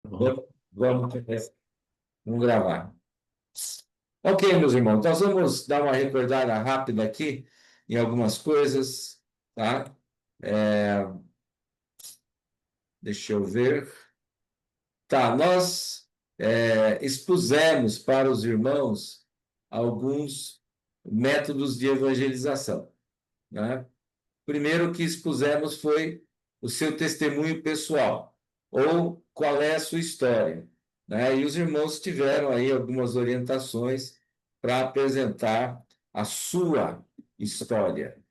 Vamos, vamos gravar. Ok, meus irmãos, nós vamos dar uma recordada rápida aqui em algumas coisas, tá? É, deixa eu ver. Tá, nós expusemos para os irmãos alguns métodos de evangelização, né? Primeiro que expusemos foi o seu testemunho pessoal, ou qual é a sua história, né? E os irmãos tiveram aí algumas orientações para apresentar a sua história,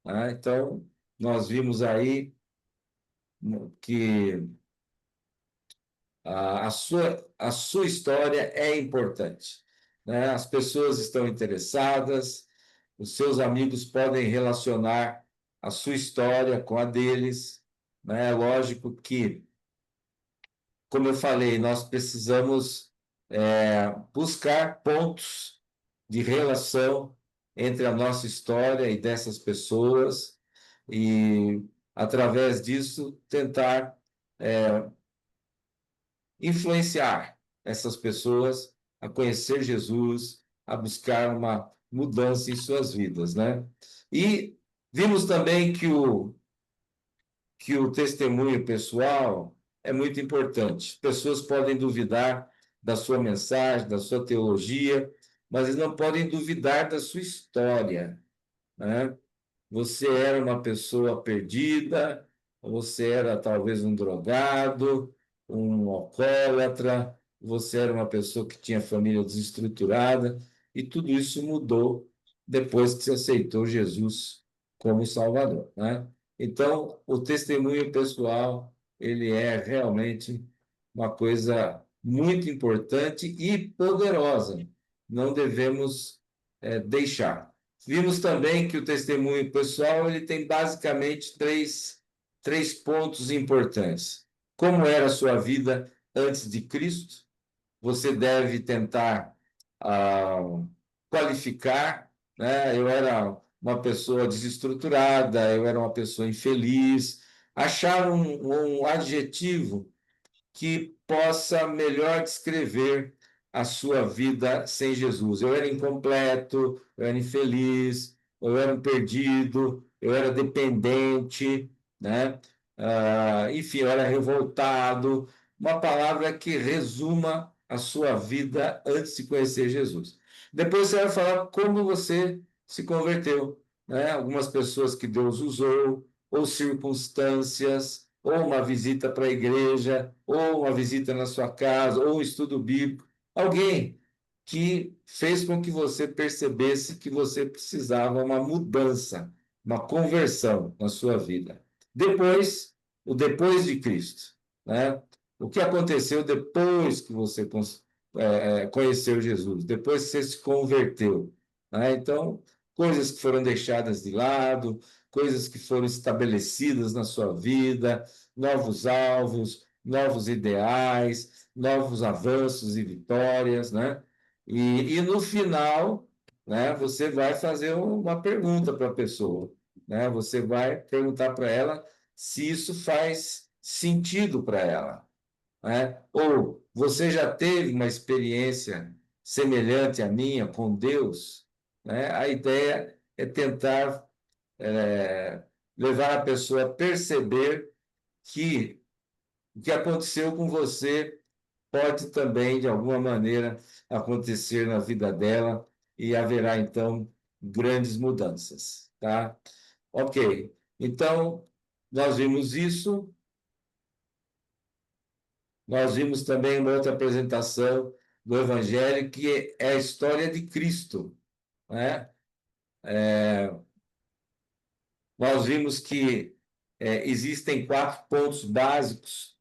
né? Então, nós vimos aí que a sua história é importante, né? As pessoas estão interessadas, os seus amigos podem relacionar a sua história com a deles, né? Lógico que, como eu falei, nós precisamos buscar pontos de relação entre a nossa história e dessas pessoas e, através disso, tentar influenciar essas pessoas a conhecer Jesus, a buscar uma mudança em suas vidas, né? E vimos também que o testemunho pessoal é muito importante. Pessoas podem duvidar da sua mensagem, da sua teologia, mas eles não podem duvidar da sua história, né? Você era uma pessoa perdida, você era talvez um drogado, um alcoólatra, você era uma pessoa que tinha família desestruturada, e tudo isso mudou depois que você aceitou Jesus como Salvador, né? Então, o testemunho pessoal, ele é realmente uma coisa muito importante e poderosa. Não devemos deixar. Vimos também que o testemunho pessoal ele tem basicamente três pontos importantes. Como era a sua vida antes de Cristo? Você deve tentar ah, qualificar, né? Eu era uma pessoa desestruturada, eu era uma pessoa infeliz. Achar um adjetivo que possa melhor descrever a sua vida sem Jesus. Eu era incompleto, eu era infeliz, eu era um perdido, eu era dependente, né? Enfim, eu era revoltado. Uma palavra que resuma a sua vida antes de conhecer Jesus. Depois você vai falar como você se converteu, né? Algumas pessoas que Deus usou, ou circunstâncias, ou uma visita para a igreja, ou uma visita na sua casa, ou um estudo bíblico. Alguém que fez com que você percebesse que você precisava uma mudança, uma conversão na sua vida. Depois, o depois de Cristo, né? O que aconteceu depois que você conheceu Jesus, depois que você se converteu, né? Então, coisas que foram deixadas de lado, coisas que foram estabelecidas na sua vida, novos alvos, novos ideais, novos avanços e vitórias, né? E no final, né, você vai fazer uma pergunta para a pessoa, né? Você vai perguntar para ela se isso faz sentido para ela, né? Ou você já teve uma experiência semelhante à minha com Deus, né? A ideia é tentar é, levar a pessoa a perceber que o que aconteceu com você pode também, de alguma maneira, acontecer na vida dela e haverá, então, grandes mudanças, tá? Ok. Então, nós vimos isso, nós vimos também uma outra apresentação do Evangelho, que é a história de Cristo, né? Nós vimos que existem 4 pontos básicos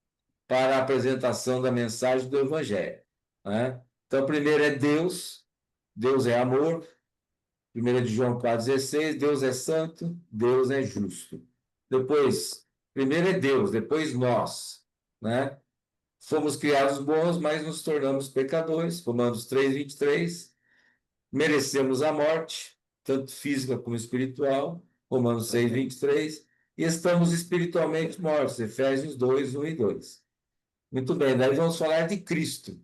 para a apresentação da mensagem do Evangelho, né? Então, primeiro é Deus, Deus é amor, 1 de João 4,16, Deus é santo, Deus é justo. Depois, primeiro é Deus, depois nós, né? Fomos criados bons, mas nos tornamos pecadores, Romanos 3,23. Merecemos a morte, tanto física como espiritual, Romanos 6,23. E estamos espiritualmente mortos, Efésios 2:1 e 2. Muito bem, daí vamos falar de Cristo,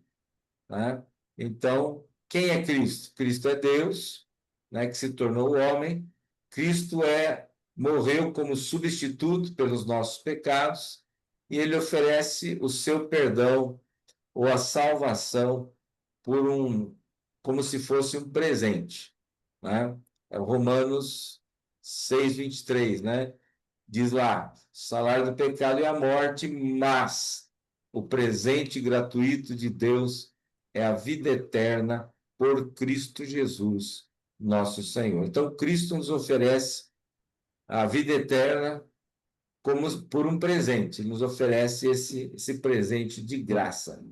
né? Então, quem é Cristo? Cristo é Deus, né, que se tornou homem. Cristo morreu como substituto pelos nossos pecados e ele oferece o seu perdão ou a salvação por como se fosse um presente, né? É o Romanos 6:23, né? Diz lá: o salário do pecado é a morte, mas o presente gratuito de Deus é a vida eterna por Cristo Jesus, nosso Senhor. Então, Cristo nos oferece a vida eterna como por um presente, ele nos oferece esse presente de graça,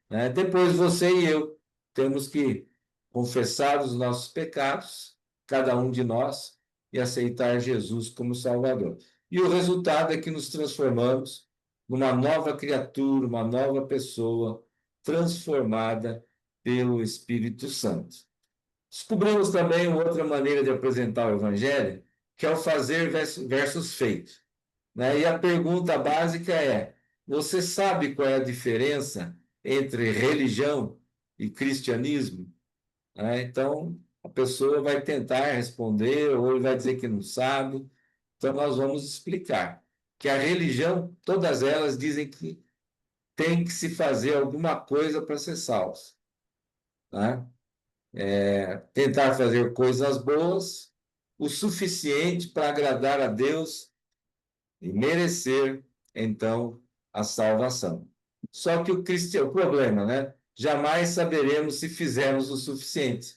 né? Depois você e eu temos que confessar os nossos pecados, cada um de nós, e aceitar Jesus como Salvador. E o resultado é que nos transformamos numa nova criatura, uma nova pessoa, transformada pelo Espírito Santo. Descobrimos também outra maneira de apresentar o Evangelho, que é o fazer versus feito, né? E a pergunta básica é: você sabe qual é a diferença entre religião e cristianismo? Né? Então, a pessoa vai tentar responder, ou ele vai dizer que não sabe. Então, nós vamos explicar que a religião, todas elas dizem que tem que se fazer alguma coisa para ser salvo, né? Tentar fazer coisas boas, o suficiente para agradar a Deus e merecer, então, a salvação. Só que o problema, né? Jamais saberemos se fizermos o suficiente.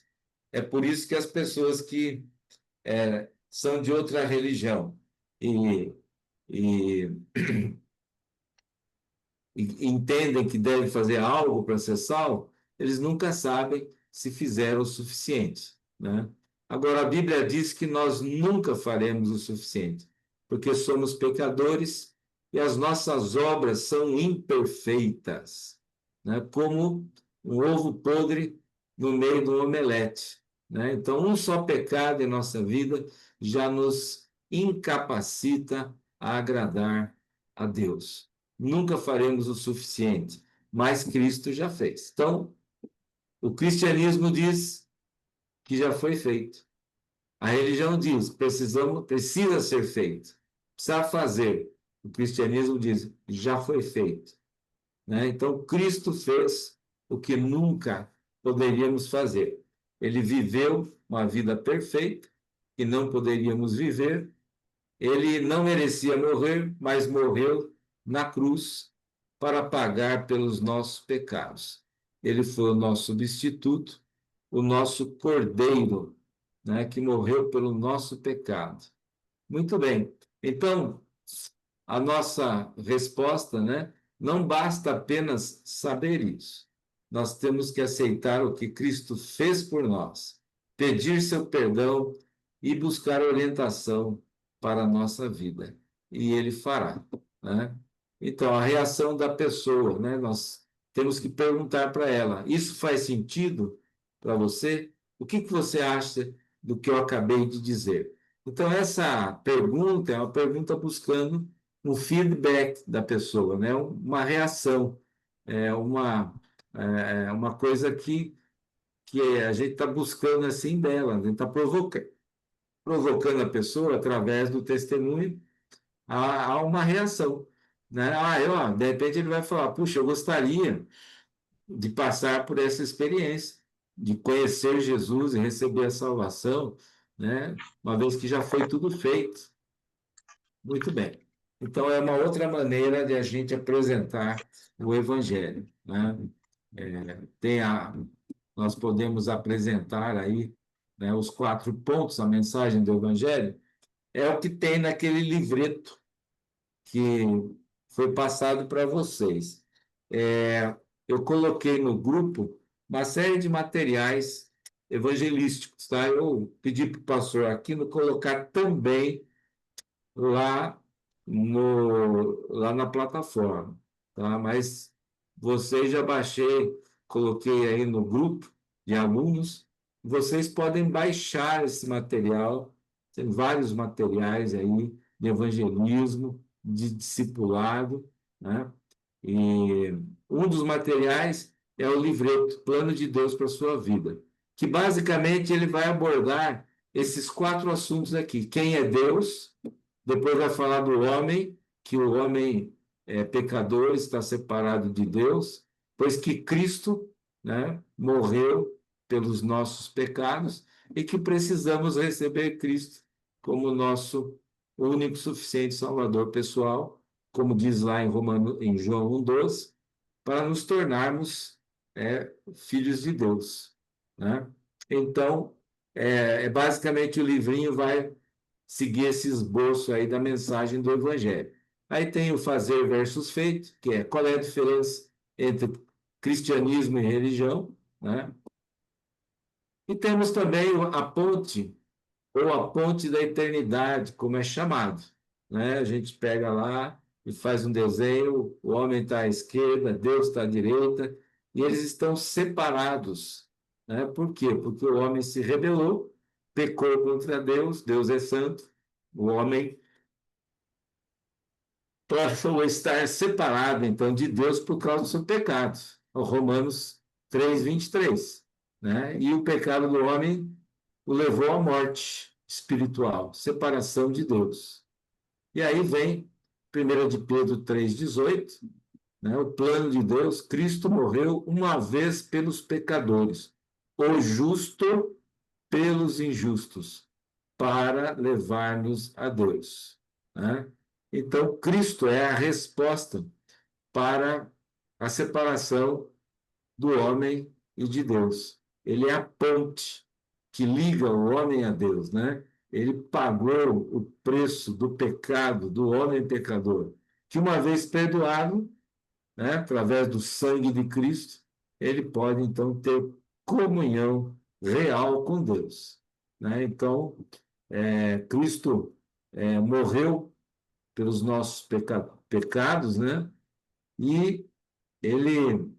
É por isso que as pessoas que são de outra religião e, e, e entendem que devem fazer algo para ser salvo, eles nunca sabem se fizeram o suficiente, né? Agora, a Bíblia diz que nós nunca faremos o suficiente, porque somos pecadores e as nossas obras são imperfeitas, né? Como um ovo podre no meio do omelete, né? Então, um só pecado em nossa vida já nos incapacita a agradar a Deus. Nunca faremos o suficiente, mas Cristo já fez. Então, o cristianismo diz que já foi feito. A religião diz precisa ser feito, precisa fazer. O cristianismo diz já foi feito, né? Então, Cristo fez o que nunca poderíamos fazer. Ele viveu uma vida perfeita que não poderíamos viver. Ele não merecia morrer, mas morreu na cruz para pagar pelos nossos pecados. Ele foi o nosso substituto, o nosso cordeiro, né, que morreu pelo nosso pecado. Muito bem. Então, a nossa resposta, né, não basta apenas saber isso. Nós temos que aceitar o que Cristo fez por nós, pedir seu perdão e buscar orientação para a nossa vida. E ele fará, né? Então, a reação da pessoa, né? Nós temos que perguntar para ela: isso faz sentido para você? O que você acha do que eu acabei de dizer? Então, essa pergunta é uma pergunta buscando um feedback da pessoa, né? Uma reação, uma coisa que a gente está buscando assim dela, a gente está provocando a pessoa através do testemunho a uma reação. Né? De repente ele vai falar: puxa, eu gostaria de passar por essa experiência, de conhecer Jesus e receber a salvação, né? Uma vez que já foi tudo feito. Muito bem. Então, é uma outra maneira de a gente apresentar o Evangelho, né? Tem nós podemos apresentar aí, né, os 4 pontos, a mensagem do Evangelho, é o que tem naquele livreto que foi passado para vocês. Eu coloquei no grupo uma série de materiais evangelísticos, tá? Eu pedi para o pastor Aquino colocar também lá, lá na plataforma, tá? Mas vocês já baixei, coloquei aí no grupo de alunos, vocês podem baixar esse material, tem vários materiais aí de evangelismo, de discipulado, né? E um dos materiais é o livreto Plano de Deus para a Sua Vida, que basicamente ele vai abordar esses 4 assuntos aqui. Quem é Deus? Depois vai falar do homem, que o homem é pecador, está separado de Deus, pois que Cristo, né, morreu pelos nossos pecados e que precisamos receber Cristo como nosso único, suficiente Salvador pessoal, como diz lá em João 1,12, para nos tornarmos filhos de Deus, né? Então, basicamente o livrinho vai seguir esse esboço aí da mensagem do Evangelho. Aí tem o fazer versus feito, que é qual é a diferença entre cristianismo e religião, né? E temos também a ponte, ou a ponte da eternidade, como é chamado, né? A gente pega lá e faz um desenho, o homem está à esquerda, Deus está à direita, e eles estão separados, né? Por quê? Porque o homem se rebelou, pecou contra Deus, Deus é santo, o homem passou a estar separado, então, de Deus por causa do seu pecado. Romanos 3:23, né? E o pecado do homem o levou à morte espiritual, separação de Deus. E aí vem 1 de Pedro 3:18, né? O plano de Deus, Cristo morreu uma vez pelos pecadores, o justo pelos injustos, para levar-nos a Deus, né? Então, Cristo é a resposta para a separação do homem e de Deus. Ele é a ponte que liga o homem a Deus, né? Ele pagou o preço do pecado do homem pecador, que uma vez perdoado, né, através do sangue de Cristo, ele pode então ter comunhão real com Deus, né? Então, Cristo morreu pelos nossos pecados, né? E ele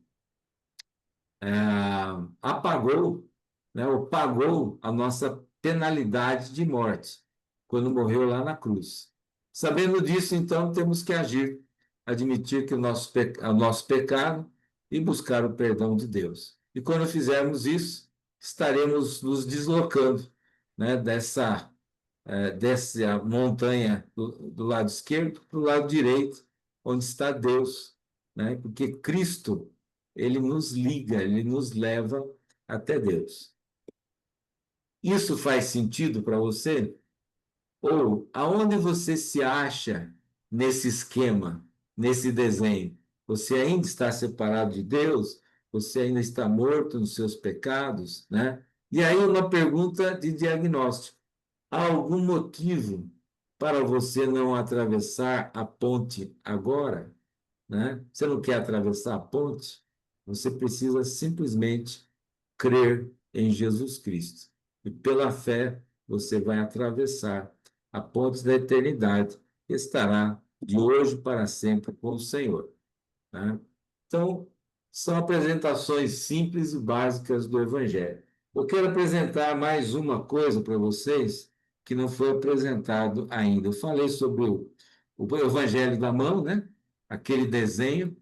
apagou, né, ou pagou a nossa penalidade de morte quando morreu lá na cruz. Sabendo disso, então, temos que agir, admitir que o nosso pecado e buscar o perdão de Deus. E quando fizermos isso, estaremos nos deslocando, né, dessa montanha do lado esquerdo para o lado direito, onde está Deus, né? Porque Cristo, ele nos liga, ele nos leva até Deus. Isso faz sentido para você? Ou aonde você se acha nesse esquema, nesse desenho? Você ainda está separado de Deus? Você ainda está morto nos seus pecados, né? E aí uma pergunta de diagnóstico. Há algum motivo para você não atravessar a ponte agora, né? Você não quer atravessar a ponte? Você precisa simplesmente crer em Jesus Cristo. E pela fé você vai atravessar a ponte da eternidade e estará de hoje para sempre com o Senhor, né? Então, são apresentações simples e básicas do Evangelho. Eu quero apresentar mais uma coisa para vocês que não foi apresentado ainda. Eu falei sobre o Evangelho da mão, né? Aquele desenho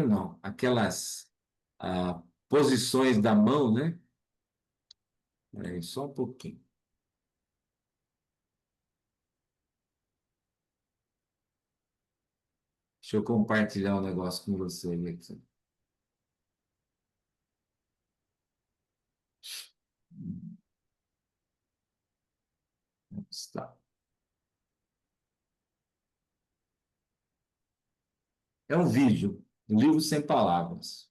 não, aquelas posições da mão, né? Só um pouquinho. Deixa eu compartilhar um negócio com você aqui. Está. É um vídeo, um livro sem palavras.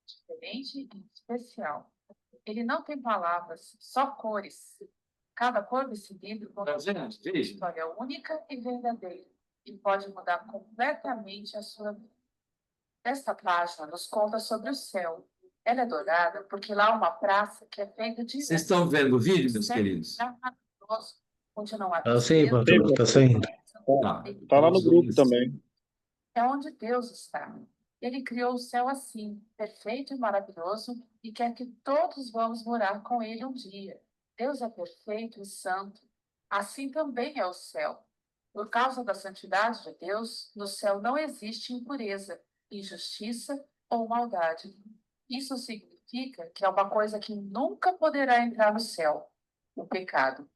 Diferente e especial. Ele não tem palavras, só cores. Cada cor desse livro conta uma história única e verdadeira e pode mudar completamente a sua vida. Esta página nos conta sobre o céu. Ela é dourada porque lá há uma praça que é feita de... Vocês estão vendo o vídeo, meus queridos? Onde não há Sim, pastor, está saindo. Tá lá no grupo também. É onde Deus está. Ele criou o céu assim, perfeito e maravilhoso, e quer que todos vamos morar com ele um dia. Deus é perfeito e santo. Assim também é o céu. Por causa da santidade de Deus, no céu não existe impureza, injustiça ou maldade. Isso significa que é uma coisa que nunca poderá entrar no céu: o pecado.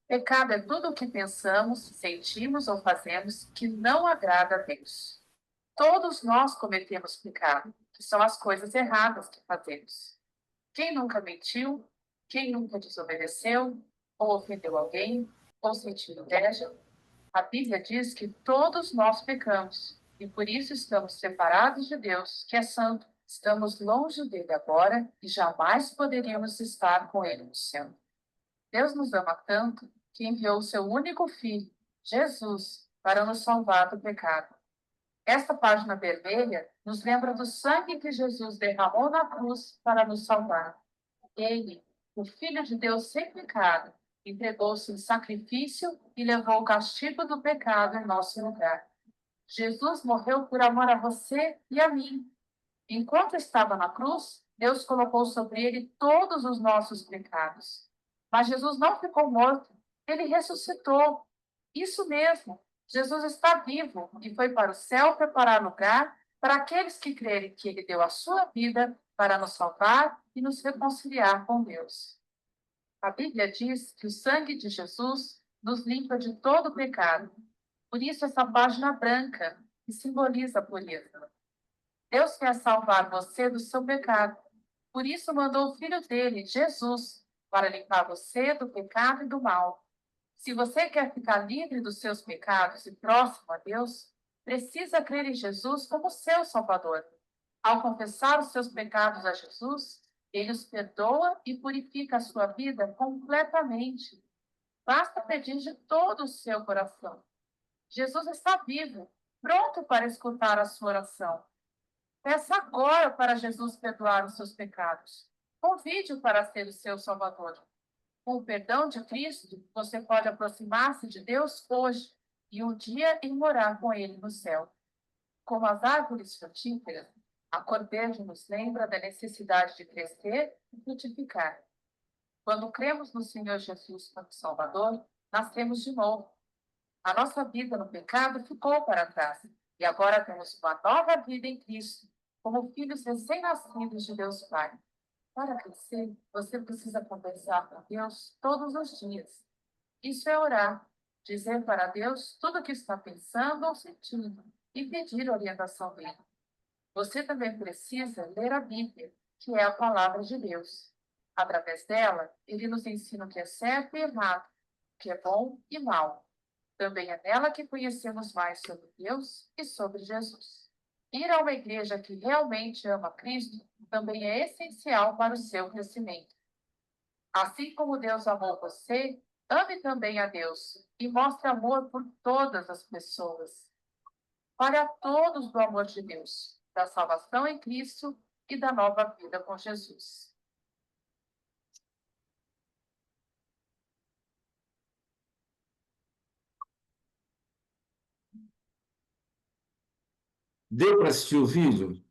Pecado é tudo o que pensamos, sentimos ou fazemos que não agrada a Deus. Todos nós cometemos pecado, que são as coisas erradas que fazemos. Quem nunca mentiu? Quem nunca desobedeceu? Ou ofendeu alguém? Ou sentiu inveja? A Bíblia diz que todos nós pecamos e por isso estamos separados de Deus, que é santo. Estamos longe dele agora e jamais poderíamos estar com ele no céu. Deus nos ama tanto que enviou o seu único filho, Jesus, para nos salvar do pecado. Esta página vermelha nos lembra do sangue que Jesus derramou na cruz para nos salvar. Ele, o Filho de Deus sem pecado, entregou-se em sacrifício e levou o castigo do pecado em nosso lugar. Jesus morreu por amor a você e a mim. Enquanto estava na cruz, Deus colocou sobre ele todos os nossos pecados. Mas Jesus não ficou morto, ele ressuscitou. Isso mesmo, Jesus está vivo e foi para o céu preparar lugar para aqueles que crerem que ele deu a sua vida para nos salvar e nos reconciliar com Deus. A Bíblia diz que o sangue de Jesus nos limpa de todo pecado. Por isso, essa página branca, que simboliza a pureza. Deus quer salvar você do seu pecado. Por isso, mandou o Filho dele, Jesus, para limpar você do pecado e do mal. Se você quer ficar livre dos seus pecados e próximo a Deus, precisa crer em Jesus como seu Salvador. Ao confessar os seus pecados a Jesus, ele os perdoa e purifica a sua vida completamente. Basta pedir de todo o seu coração. Jesus está vivo, pronto para escutar a sua oração. Peça agora para Jesus perdoar os seus pecados. Convide-o para ser o seu Salvador. Com o perdão de Cristo, você pode aproximar-se de Deus hoje e um dia ir morar com Ele no céu. Como as árvores frutíferas, a cor verde nos lembra da necessidade de crescer e frutificar. Quando cremos no Senhor Jesus como Salvador, nascemos de novo. A nossa vida no pecado ficou para trás e agora temos uma nova vida em Cristo, como filhos recém-nascidos de Deus Pai. Para crescer, você precisa conversar com Deus todos os dias. Isso é orar, dizer para Deus tudo o que está pensando ou sentindo e pedir orientação dele. Você também precisa ler a Bíblia, que é a palavra de Deus. Através dela, ele nos ensina o que é certo e errado, o que é bom e mal. Também é nela que conhecemos mais sobre Deus e sobre Jesus. Ir a uma igreja que realmente ama Cristo também é essencial para o seu crescimento. Assim como Deus amou você, ame também a Deus e mostre amor por todas as pessoas. Fale a todos do amor de Deus, da salvação em Cristo e da nova vida com Jesus. Deu para assistir o vídeo?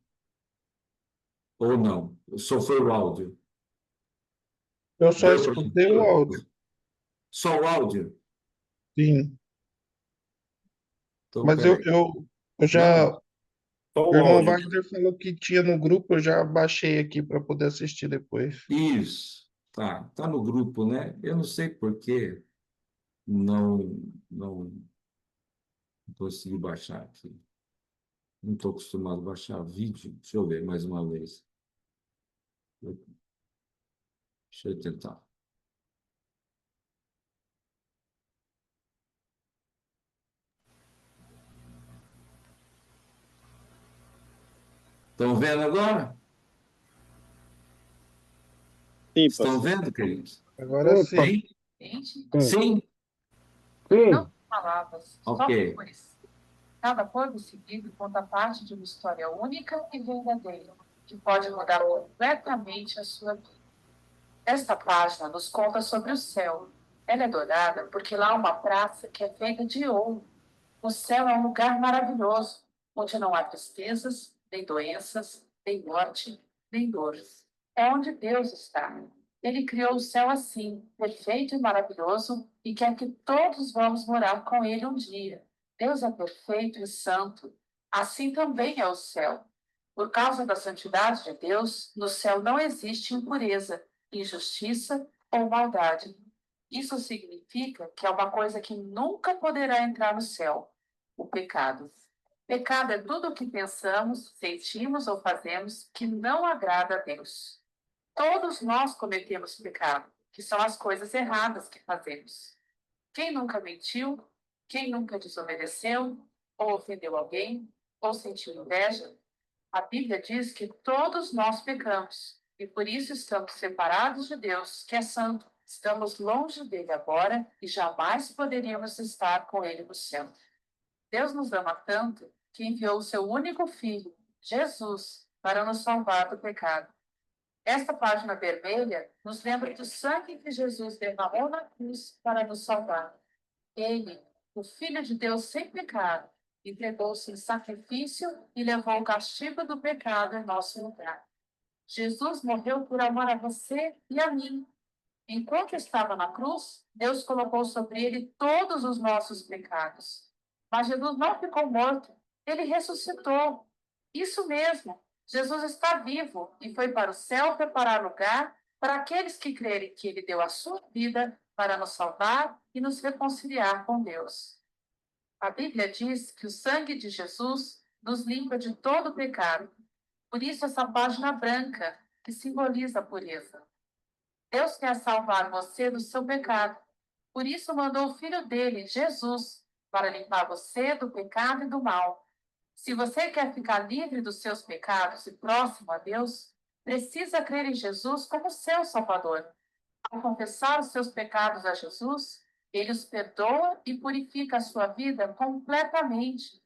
Ou não? Só foi o áudio? Eu só Deu para escutei o áudio. Só o áudio? Sim. Então, Mas eu, peraí. eu, eu já. Não, só O o irmão áudio. Wagner falou que tinha no grupo, eu já baixei aqui para poder assistir depois. Isso. Tá no grupo, né? Eu não sei por que não consegui baixar aqui. Não estou acostumado a baixar vídeo. Deixa eu ver mais uma vez. Deixa eu tentar. Estão vendo agora? Sim, Estão pastor. vendo, queridos? Agora sim. Gente, Sim? não tem palavras, só Ok. cores. Cada cor do seguido conta parte de uma história única e verdadeira, que pode mudar completamente a sua vida. Esta página nos conta sobre o céu. Ela é dourada porque lá há uma praça que é feita de ouro. O céu é um lugar maravilhoso, onde não há tristezas, nem doenças, nem morte, nem dores. É onde Deus está. Ele criou o céu assim, perfeito e maravilhoso, e quer que todos vamos morar com ele um dia. Deus é perfeito e santo. Assim também é o céu. Por causa da santidade de Deus, no céu não existe impureza, injustiça ou maldade. Isso significa que é uma coisa que nunca poderá entrar no céu: o pecado. Pecado é tudo o que pensamos, sentimos ou fazemos que não agrada a Deus. Todos nós cometemos pecado, que são as coisas erradas que fazemos. Quem nunca mentiu? Quem nunca desobedeceu? Ou ofendeu alguém? Ou sentiu inveja? A Bíblia diz que todos nós pecamos e por isso estamos separados de Deus, que é santo. Estamos longe dele agora e jamais poderíamos estar com ele no céu. Deus nos ama tanto que enviou o seu único filho, Jesus, para nos salvar do pecado. Esta página vermelha nos lembra do sangue que Jesus derramou na cruz para nos salvar. Ele, o Filho de Deus sem pecado, entregou-se em sacrifício e levou o castigo do pecado em nosso lugar. Jesus morreu por amor a você e a mim. Enquanto estava na cruz, Deus colocou sobre ele todos os nossos pecados. Mas Jesus não ficou morto, ele ressuscitou. Isso mesmo, Jesus está vivo e foi para o céu preparar lugar para aqueles que crerem que ele deu a sua vida para nos salvar e nos reconciliar com Deus. A Bíblia diz que o sangue de Jesus nos limpa de todo pecado. Por isso, essa página branca, que simboliza a pureza. Deus quer salvar você do seu pecado. Por isso, mandou o Filho dele, Jesus, para limpar você do pecado e do mal. Se você quer ficar livre dos seus pecados e próximo a Deus, precisa crer em Jesus como seu Salvador. Ao confessar os seus pecados a Jesus, ele os perdoa e purifica a sua vida completamente.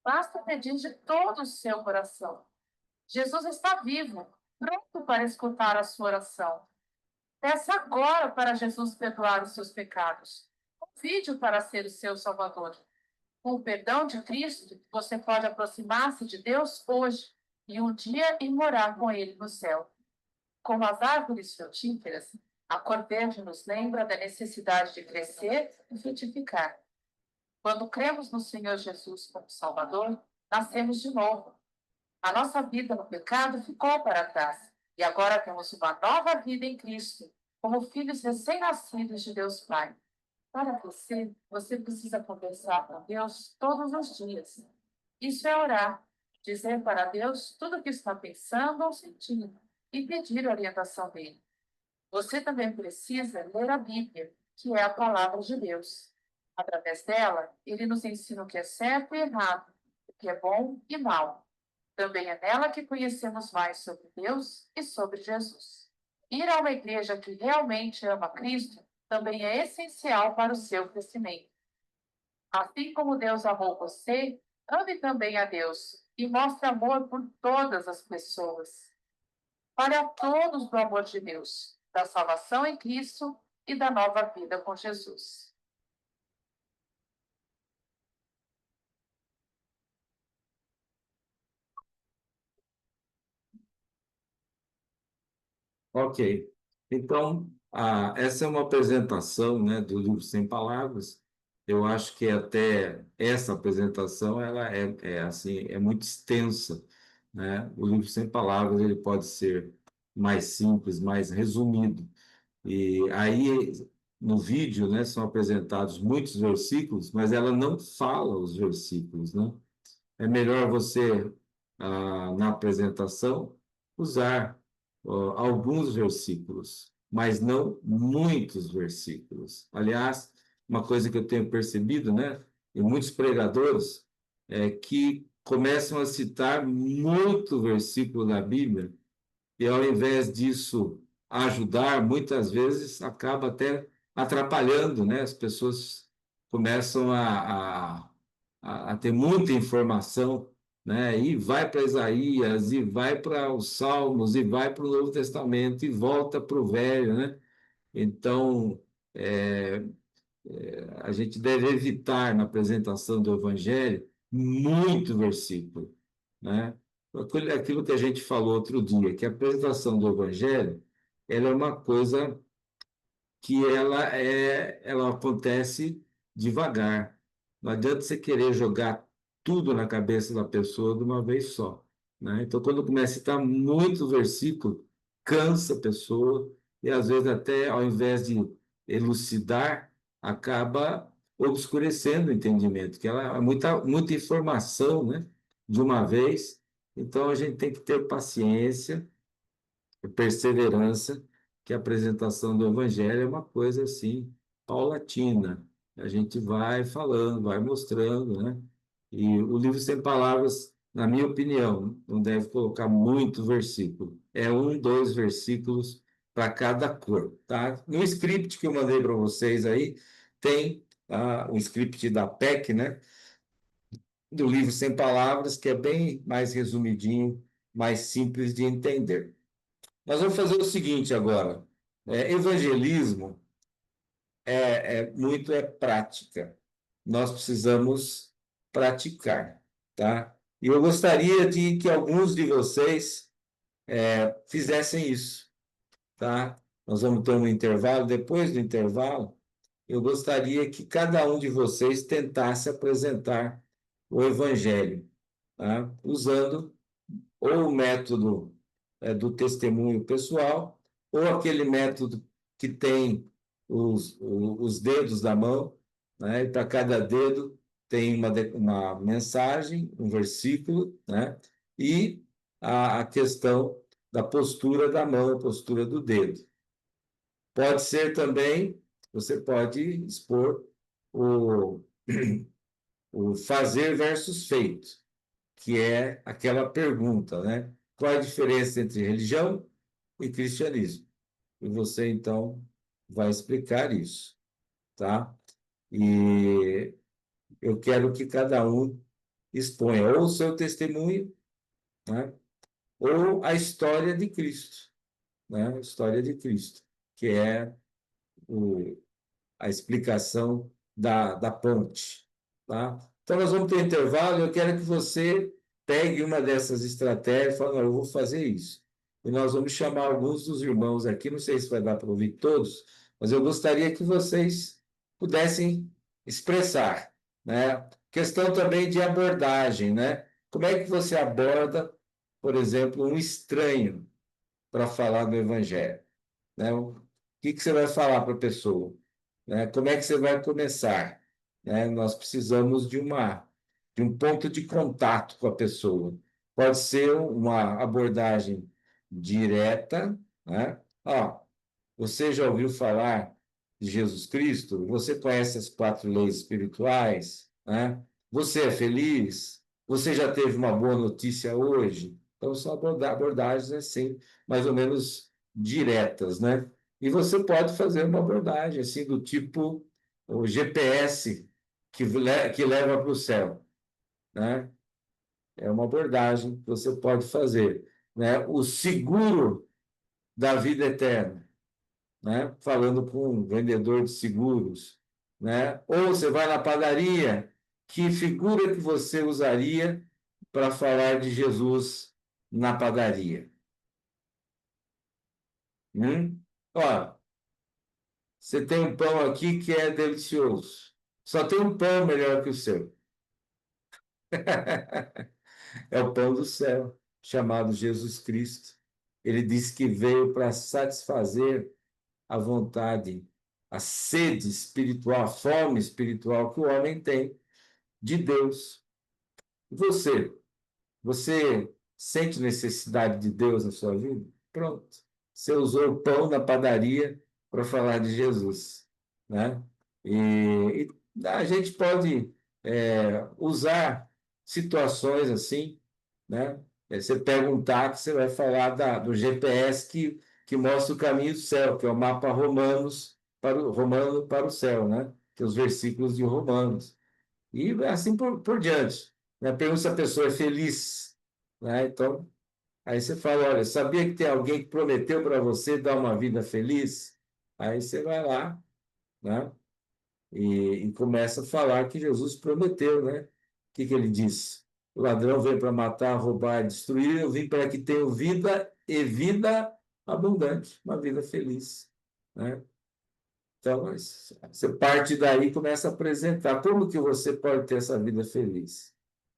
Basta pedir de todo o seu coração. Jesus está vivo, pronto para escutar a sua oração. Peça agora para Jesus perdoar os seus pecados. Convide-o para ser o seu Salvador. Com o perdão de Cristo, você pode aproximar-se de Deus hoje e um dia ir morar com Ele no céu. Como as árvores frutíferas, a cor verde nos lembra da necessidade de crescer e frutificar. Quando cremos no Senhor Jesus como Salvador, nascemos de novo. A nossa vida no pecado ficou para trás e agora temos uma nova vida em Cristo, como filhos recém-nascidos de Deus Pai. Para você precisa conversar com Deus todos os dias. Isso é orar, dizer para Deus tudo o que está pensando ou sentindo e pedir a orientação dele. Você também precisa ler a Bíblia, que é a palavra de Deus. Através dela, ele nos ensina o que é certo e errado, o que é bom e mal. Também é nela que conhecemos mais sobre Deus e sobre Jesus. Ir a uma igreja que realmente ama Cristo também é essencial para o seu crescimento. Assim como Deus amou você, ame também a Deus e mostre amor por todas as pessoas. Fale a todos do amor de Deus, da salvação em Cristo e da nova vida com Jesus. Ok. Então, essa é uma apresentação, né, do livro Sem Palavras. Eu acho que até essa apresentação ela assim, é muito extensa, né? O livro Sem Palavras ele pode ser mais simples, mais resumido. E aí no vídeo, né, são apresentados muitos versículos, mas ela não fala os versículos, né? É melhor você, na apresentação, usar alguns versículos, mas não muitos versículos. Aliás, uma coisa que eu tenho percebido, né, em muitos pregadores, é que começam a citar muito versículo da Bíblia, e ao invés disso ajudar, muitas vezes acaba até atrapalhando, né? As pessoas começam a ter muita informação, né? E vai para Isaías, e vai para os Salmos, e vai para o Novo Testamento, e volta para o Velho, né? Então, é, a gente deve evitar na apresentação do Evangelho muito versículo, né? Aquilo que a gente falou outro dia, que a apresentação do Evangelho ela é uma coisa que ela acontece devagar. Não adianta você querer jogar tudo na cabeça da pessoa de uma vez só, né? Então, quando começa a citar muito versículo, cansa a pessoa e, às vezes, até ao invés de elucidar, acaba obscurecendo o entendimento, que ela é muita informação, né? De uma vez. Então, a gente tem que ter paciência perseverança, que a apresentação do Evangelho é uma coisa assim, paulatina. A gente vai falando, vai mostrando, né? E o livro Sem Palavras, na minha opinião, não deve colocar muito versículo. É um, dois versículos para cada cor, tá? No script que eu mandei para vocês aí, tem o script da PEC, né? Do livro Sem Palavras, que é bem mais resumidinho, mais simples de entender. Nós vamos fazer o seguinte agora. Evangelismo muito prática. Nós precisamos praticar, tá? E eu gostaria de que alguns de vocês fizessem isso, tá? Nós vamos ter um intervalo. Depois do intervalo, eu gostaria que cada um de vocês tentasse apresentar o Evangelho, tá? Usando ou o método do testemunho pessoal, ou aquele método que tem os dedos da mão, né? E para cada dedo tem uma mensagem, um versículo, né? E a questão da postura da mão, a postura do dedo. Pode ser também, você pode expor o, o fazer versus feito, que é aquela pergunta, né? Qual a diferença entre religião e cristianismo? E você, então, vai explicar isso, tá? E eu quero que cada um exponha ou o seu testemunho, né? Ou a história de Cristo, né? A história de Cristo, que é o, a explicação da ponte, tá? Então, nós vamos ter um intervalo. Eu quero que você pegue uma dessas estratégias e fale, não, eu vou fazer isso. E nós vamos chamar alguns dos irmãos aqui, não sei se vai dar para ouvir todos, mas eu gostaria que vocês pudessem expressar, né? Questão também de abordagem, né? Como é que você aborda, por exemplo, um estranho para falar do Evangelho, né? O que você vai falar para a pessoa? Né? Como é que você vai começar? Né? Nós precisamos de um ponto de contato com a pessoa. Pode ser uma abordagem direta, né? Ó, você já ouviu falar de Jesus Cristo? Você conhece as 4 leis espirituais? Né? Você é feliz? Você já teve uma boa notícia hoje? Então, são abordagens assim, mais ou menos diretas, né? E você pode fazer uma abordagem assim do tipo o GPS que leva para o céu, né? É uma abordagem que você pode fazer, né? O seguro da vida eterna, né? Falando com um vendedor de seguros, né? Ou você vai na padaria, que figura que você usaria para falar de Jesus na padaria? Ó, você tem um pão aqui que é delicioso. Só tem um pão melhor que o seu. É o pão do céu, chamado Jesus Cristo. Ele disse que veio para satisfazer a vontade, a sede espiritual, a fome espiritual que o homem tem de Deus. Você, você sente necessidade de Deus na sua vida? Pronto. Você usou o pão na padaria para falar de Jesus, né? E a gente pode usar situações assim, né? Você pega um táxi, você vai falar do GPS que mostra o caminho do céu, que é o mapa romano para o céu, né? Que é os versículos de Romanos. E assim por diante. Né? Pergunta se a pessoa é feliz. Né? Então, aí você fala, olha, sabia que tem alguém que prometeu para você dar uma vida feliz? Aí você vai lá, né? E começa a falar que Jesus prometeu, né? O que ele disse? O ladrão veio para matar, roubar e destruir, eu vim para que tenham vida e vida abundante, uma vida feliz, né? Então, você parte daí e começa a apresentar como que você pode ter essa vida feliz,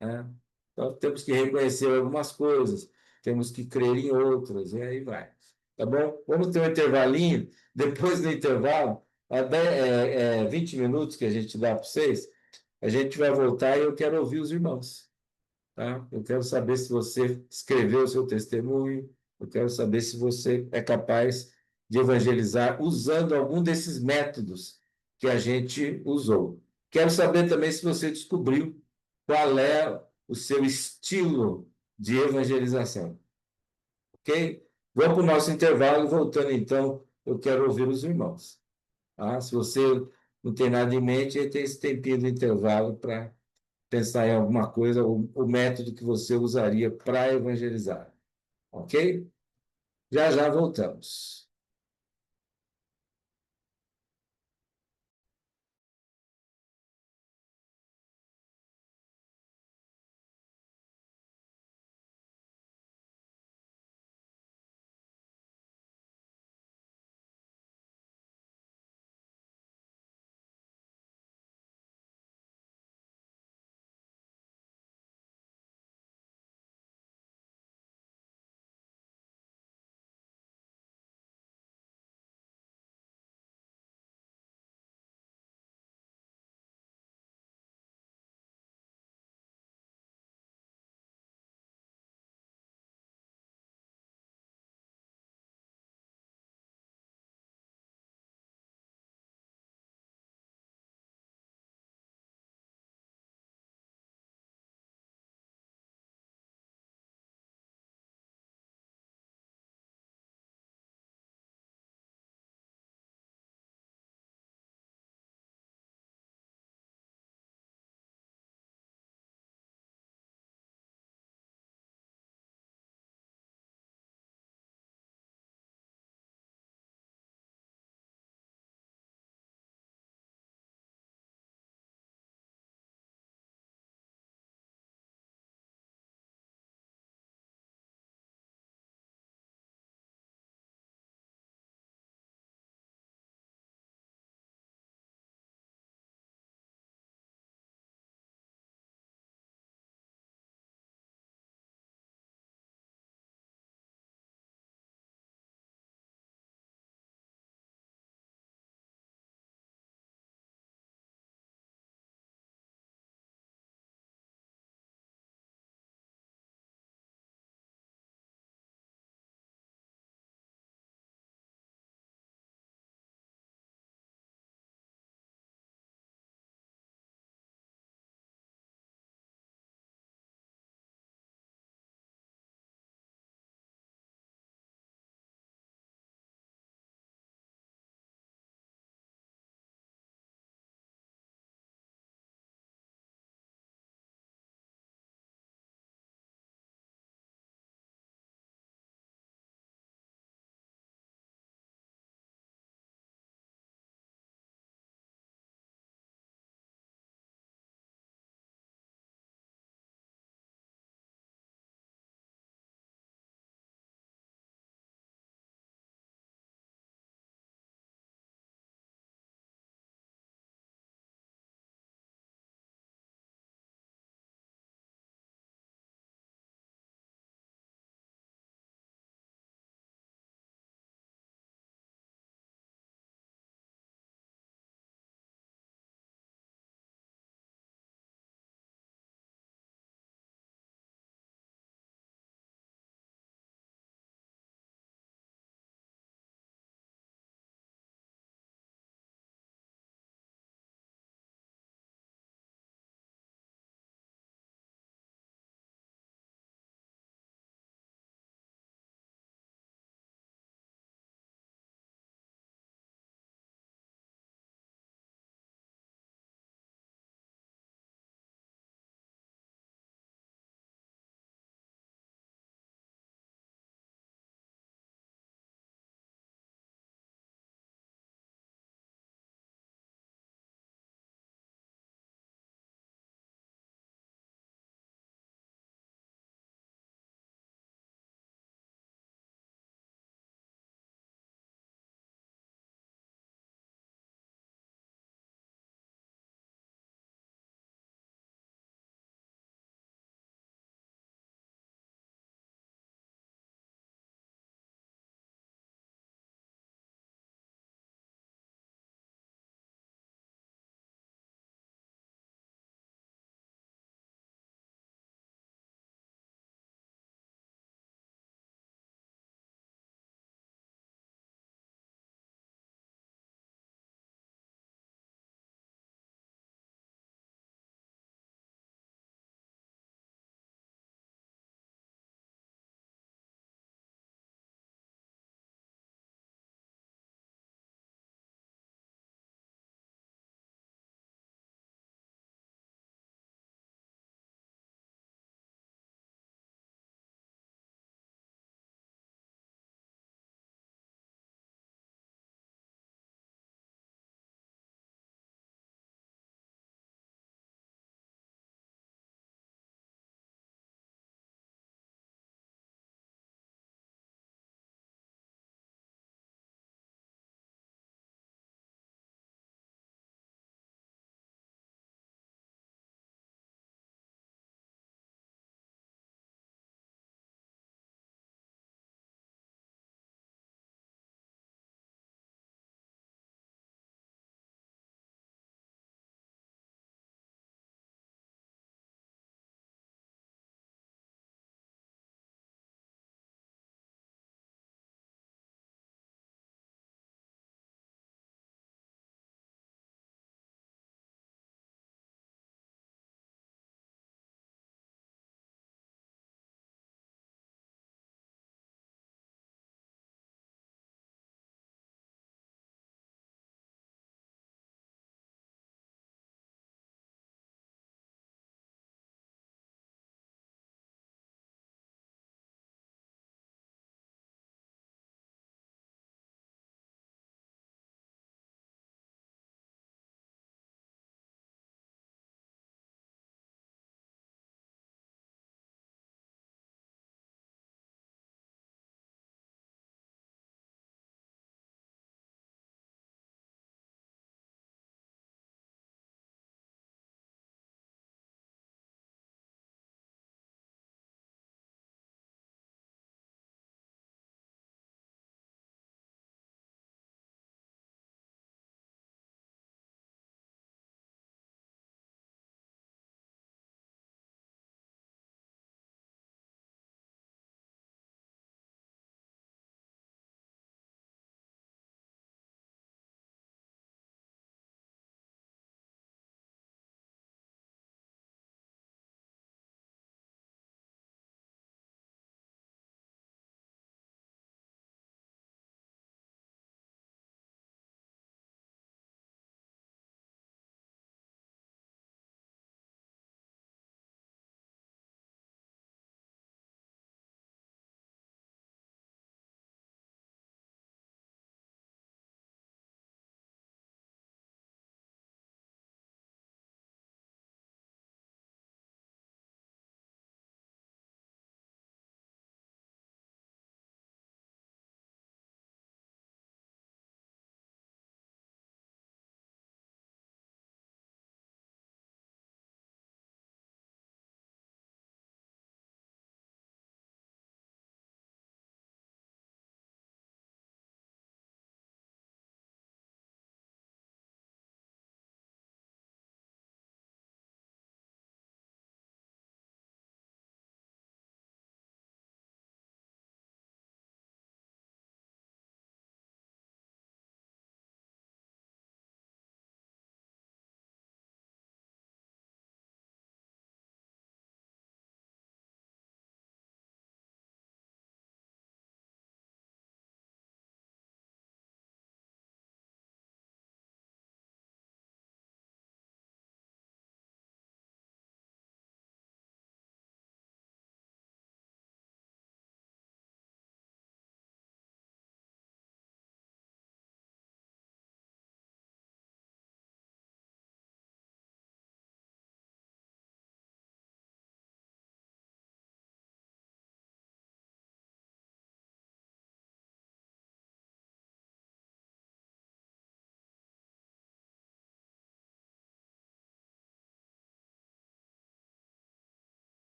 né? Então, temos que reconhecer algumas coisas, temos que crer em outras, e aí vai. Tá bom? Vamos ter um intervalinho. Depois do intervalo, 20 minutos que a gente dá para vocês, a gente vai voltar e eu quero ouvir os irmãos. Tá? Eu quero saber se você escreveu o seu testemunho, eu quero saber se você é capaz de evangelizar usando algum desses métodos que a gente usou. Quero saber também se você descobriu qual é o seu estilo de evangelização, ok? Vamos para o nosso intervalo, voltando então, eu quero ouvir os irmãos. Tá? Se você não tem nada em mente, aí tem esse tempinho do intervalo para pensar em alguma coisa, o método que você usaria para evangelizar. Ok? Já já voltamos.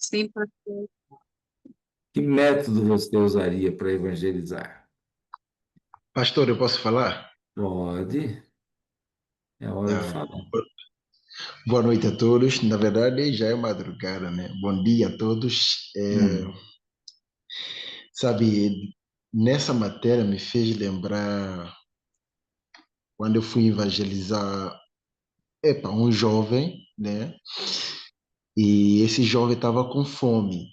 Sim, pastor. Que método você usaria para evangelizar? Pastor, eu posso falar? Pode, é hora de Ah, falar. boa noite a todos. Na verdade, já é madrugada, né? Bom dia a todos. Hum, Sabe, nessa matéria me fez lembrar quando eu fui evangelizar, um jovem, né? E esse jovem estava com fome.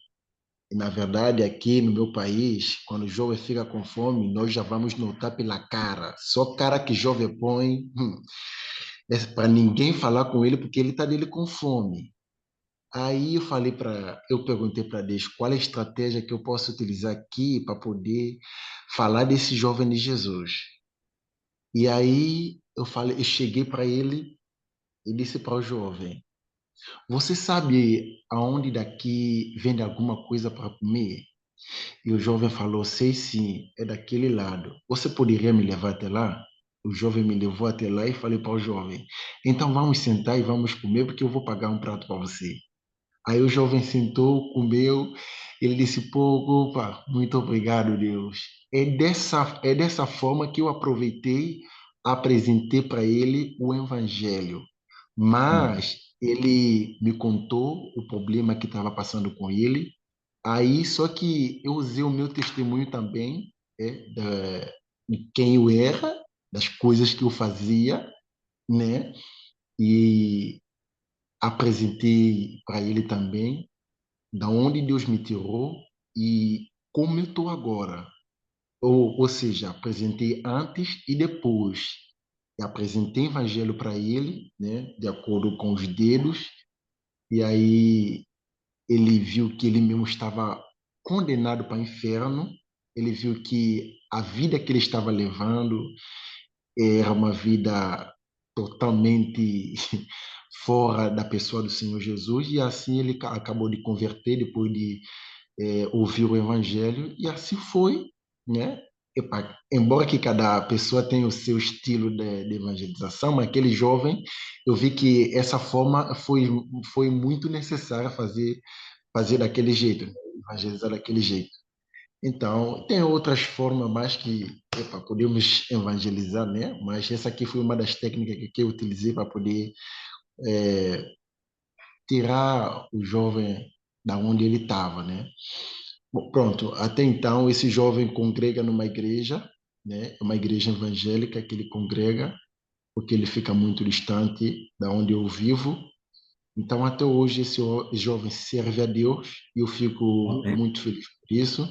E, na verdade, aqui no meu país, quando o jovem fica com fome, nós já vamos notar pela cara. Só cara que jovem põe, é para ninguém falar com ele porque ele está dele com fome. Aí eu perguntei para Deus qual é a estratégia que eu posso utilizar aqui para poder falar desse jovem de Jesus. E aí eu cheguei para ele e disse para o jovem: Você sabe aonde daqui vende alguma coisa para comer? E o jovem falou: Sei sim, é daquele lado. Você poderia me levar até lá? O jovem me levou até lá e falei para o jovem: Então vamos sentar e vamos comer porque eu vou pagar um prato para você. Aí o jovem sentou, comeu, ele disse, pô, opa, muito obrigado, Deus. É dessa forma que eu aproveitei, apresentei para ele o evangelho. hum, Mas ele me contou o problema que estava passando com ele. Aí, só que eu usei o meu testemunho também, de quem eu era, das coisas que eu fazia, né? E apresentei para ele também da onde Deus me tirou e como eu estou agora. Ou seja, apresentei antes e depois. E apresentei o evangelho para ele, né, de acordo com os dedos, e aí ele viu que ele mesmo estava condenado para o inferno, ele viu que a vida que ele estava levando era uma vida totalmente fora da pessoa do Senhor Jesus, e assim ele acabou de converter depois de ouvir o evangelho, e assim foi, né? Epa, embora que cada pessoa tenha o seu estilo de evangelização, mas aquele jovem, eu vi que essa forma foi muito necessária fazer daquele jeito, né? Evangelizar daquele jeito. Então, tem outras formas mais que podemos evangelizar, né? Mas essa aqui foi uma das técnicas que eu utilizei para poder tirar o jovem da onde ele estava, né? Bom, pronto, até então esse jovem congrega numa igreja, né? É uma igreja evangélica que ele congrega, porque ele fica muito distante da onde eu vivo. Então, até hoje, esse jovem serve a Deus e eu fico amém. muito feliz por isso.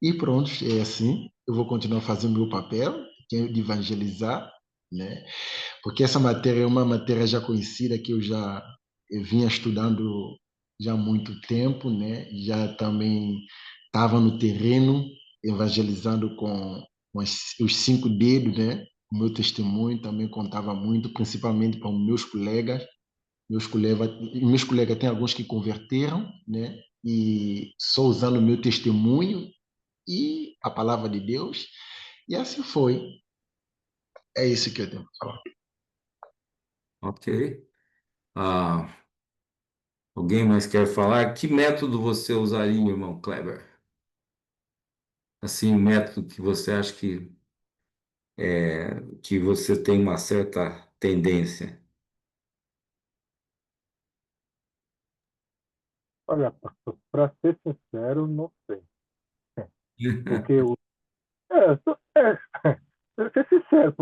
E pronto, é assim. Eu vou continuar fazendo meu papel, que é de evangelizar, né? Porque essa matéria é uma matéria já conhecida que eu vinha estudando já há muito tempo, né? Já também estava no terreno evangelizando com os 5 dedos, né? O meu testemunho também contava muito, principalmente para os meus colegas. Meus colegas tem alguns que converteram, né? E só usando o meu testemunho e a palavra de Deus. E assim foi. É isso que eu tenho para falar. Ok. Ah, alguém mais quer falar? Que método você usaria, irmão Kleber? Assim, um método que você acha que você tem uma certa tendência. Olha, pastor, para ser sincero, não sei. Porque o. Pra ser sincero,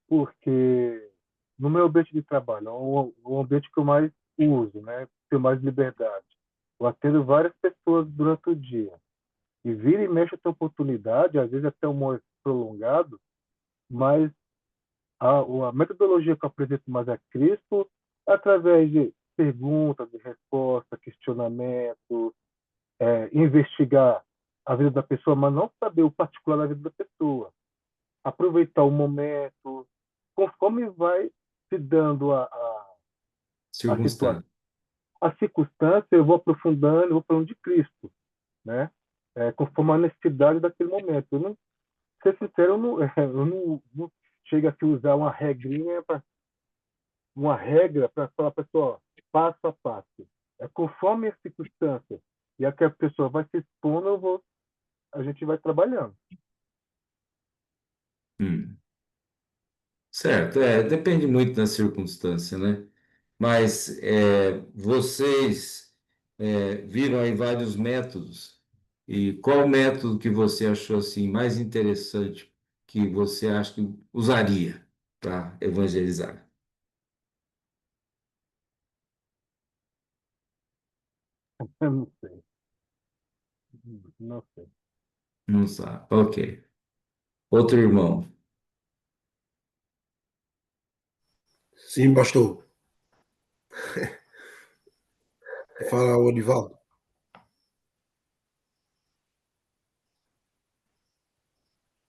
porque no meu ambiente de trabalho, é o ambiente que eu mais uso, né? Tenho mais liberdade. Eu atendo várias pessoas durante o dia. E vira e mexe eu tenho oportunidade, às vezes até um momento prolongado, mas a metodologia que eu apresento mais a Cristo é através de perguntas, de respostas, questionamentos, investigar a vida da pessoa, mas não saber o particular da vida da pessoa. Aproveitar o momento, conforme vai se dando a situação, Circunstância. a circunstância, eu vou aprofundando, eu vou falando de Cristo, né? Conforme a necessidade daquele momento. Eu não, ser sincero, eu não chego a se usar uma regra para falar para a pessoa, passo a passo. É conforme a circunstância e a que a pessoa vai se expondo, a gente vai trabalhando. Hum. Certo, depende muito da circunstância, né? Mas vocês viram aí vários métodos. E qual método que você achou assim mais interessante que você acha que usaria para evangelizar? Eu não sei. Não sei. Não sabe. Ok. Outro irmão. Sim, pastor. Fala, Odivaldo.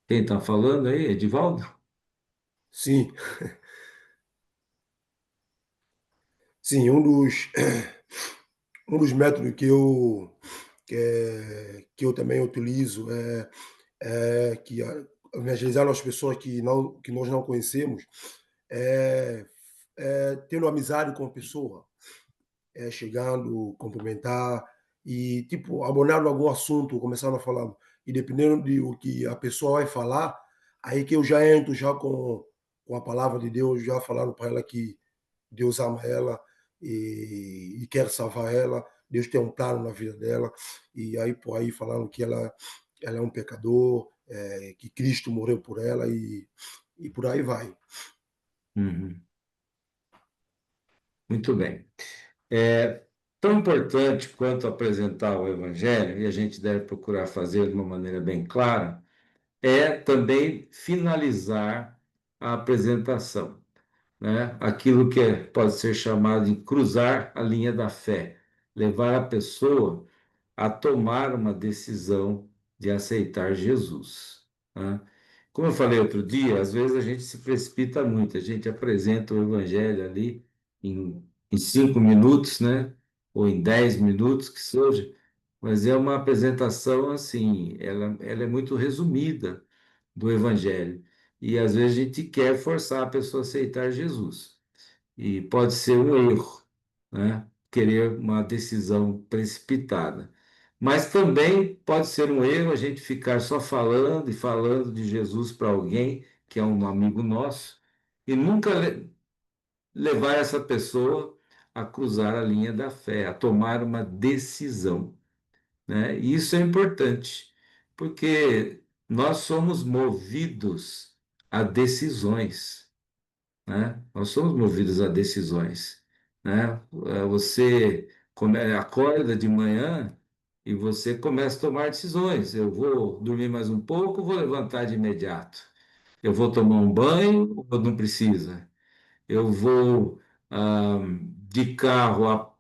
Quem está falando aí? Edivaldo? Sim, sim, um dos métodos que eu também utilizo é evangelizar as pessoas que nós não conhecemos, é, tendo amizade com a pessoa, chegando, cumprimentar e, tipo, abordando algum assunto, começando a falar, e dependendo de o que a pessoa vai falar, aí que eu já entro já com a palavra de Deus, já falando para ela que Deus ama ela e quer salvar ela, Deus tem um plano na vida dela, e aí por aí falando que ela é um pecador, que Cristo morreu por ela e por aí vai. Uhum. Muito bem. É tão importante quanto apresentar o Evangelho, e a gente deve procurar fazer de uma maneira bem clara, é também finalizar a apresentação, né? Aquilo que pode ser chamado de cruzar a linha da fé, levar a pessoa a tomar uma decisão de aceitar Jesus, né? Como eu falei outro dia, às vezes a gente se precipita muito, a gente apresenta o evangelho ali em 5 minutos, né? Ou em 10 minutos, que seja, mas é uma apresentação assim, ela é muito resumida do evangelho. E às vezes a gente quer forçar a pessoa a aceitar Jesus. E pode ser um erro, né? Querer uma decisão precipitada. Mas também pode ser um erro a gente ficar só falando e falando de Jesus para alguém que é um amigo nosso e nunca levar essa pessoa a cruzar a linha da fé, a tomar uma decisão, né? E isso é importante, porque nós somos movidos a decisões, né? Nós somos movidos a decisões, né? Você acorda de manhã e você começa a tomar decisões. Eu vou dormir mais um pouco, vou levantar de imediato. Eu vou tomar um banho ou não precisa? Eu vou de carro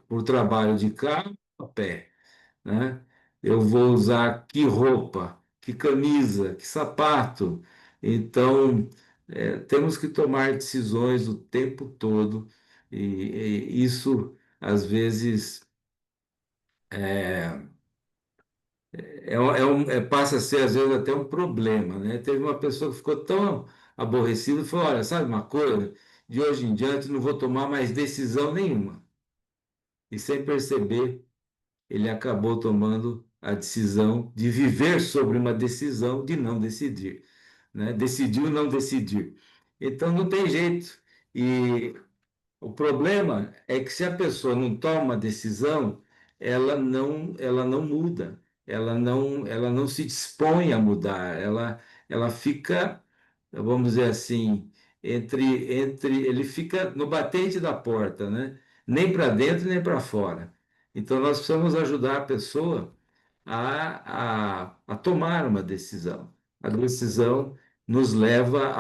por trabalho de carro, a pé, né? Eu vou usar que roupa, que camisa, que sapato. Então, temos que tomar decisões o tempo todo, e isso, às vezes, passa a ser, às vezes, até um problema, né? Teve uma pessoa que ficou tão aborrecida e falou: Olha, sabe uma coisa? De hoje em diante não vou tomar mais decisão nenhuma. E sem perceber, ele acabou tomando a decisão de viver sobre uma decisão de não decidir, né? Decidiu não decidir. Então não tem jeito. E o problema é que se a pessoa não toma decisão, ela não muda, ela não se dispõe a mudar, ela fica, vamos dizer assim, ele fica no batente da porta, né? Nem para dentro nem para fora. Então nós precisamos ajudar a pessoa a tomar uma decisão. A decisão nos leva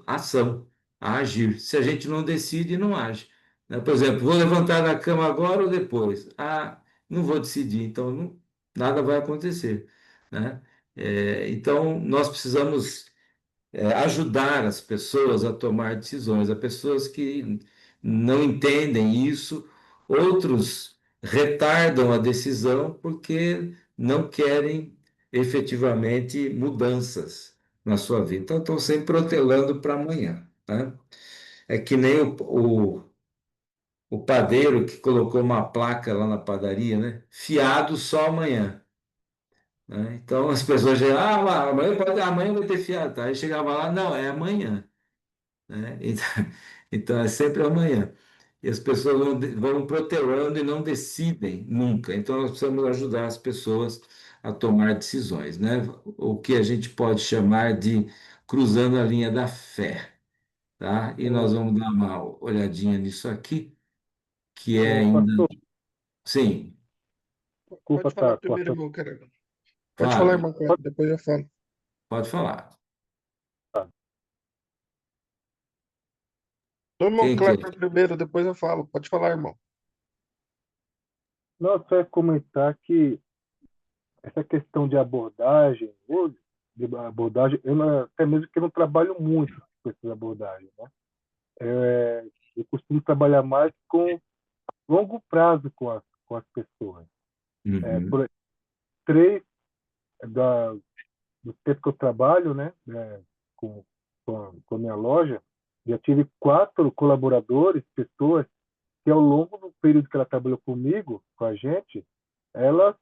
à ação, a agir. Se a gente não decide, não age, né? Por exemplo, vou levantar da cama agora ou depois? Ah, não vou decidir, então nada vai acontecer, né? Então, nós precisamos ajudar as pessoas a tomar decisões. Há pessoas que não entendem isso, outros retardam a decisão porque não querem efetivamente mudanças na sua vida. Então, estão sempre protelando para amanhã, né? É que nem o padeiro que colocou uma placa lá na padaria, né? Fiado só amanhã. Né? Então as pessoas chegam, lá, amanhã vai ter fiado, tá? Aí chegava lá, não, é amanhã, né? Então, então é sempre amanhã. E as pessoas vão protelando e não decidem nunca. Então nós precisamos ajudar as pessoas a tomar decisões, né? O que a gente pode chamar de cruzando a linha da fé, tá? E nós Ô, vamos dar uma olhadinha nisso aqui, que é ô, ainda. pastor, Sim, desculpa Pode falar estar primeiro, cortando. irmão, querido. Pode falar, fale, irmão, Pode depois eu falo. pode falar. falar. Ô, irmão Quem quer? Cleber primeiro, depois eu falo. Pode falar, irmão. Não, só ia comentar que essa questão de abordagem, hoje, de abordagem, até mesmo que eu não trabalho muito com essas abordagens, né? Eu costumo trabalhar mais com longo prazo com as pessoas. Uhum, Por três da, do tempo que eu trabalho, né, com, com a minha loja, já tive 4 colaboradores, pessoas que ao longo do período que ela trabalhou comigo, com a gente, ela,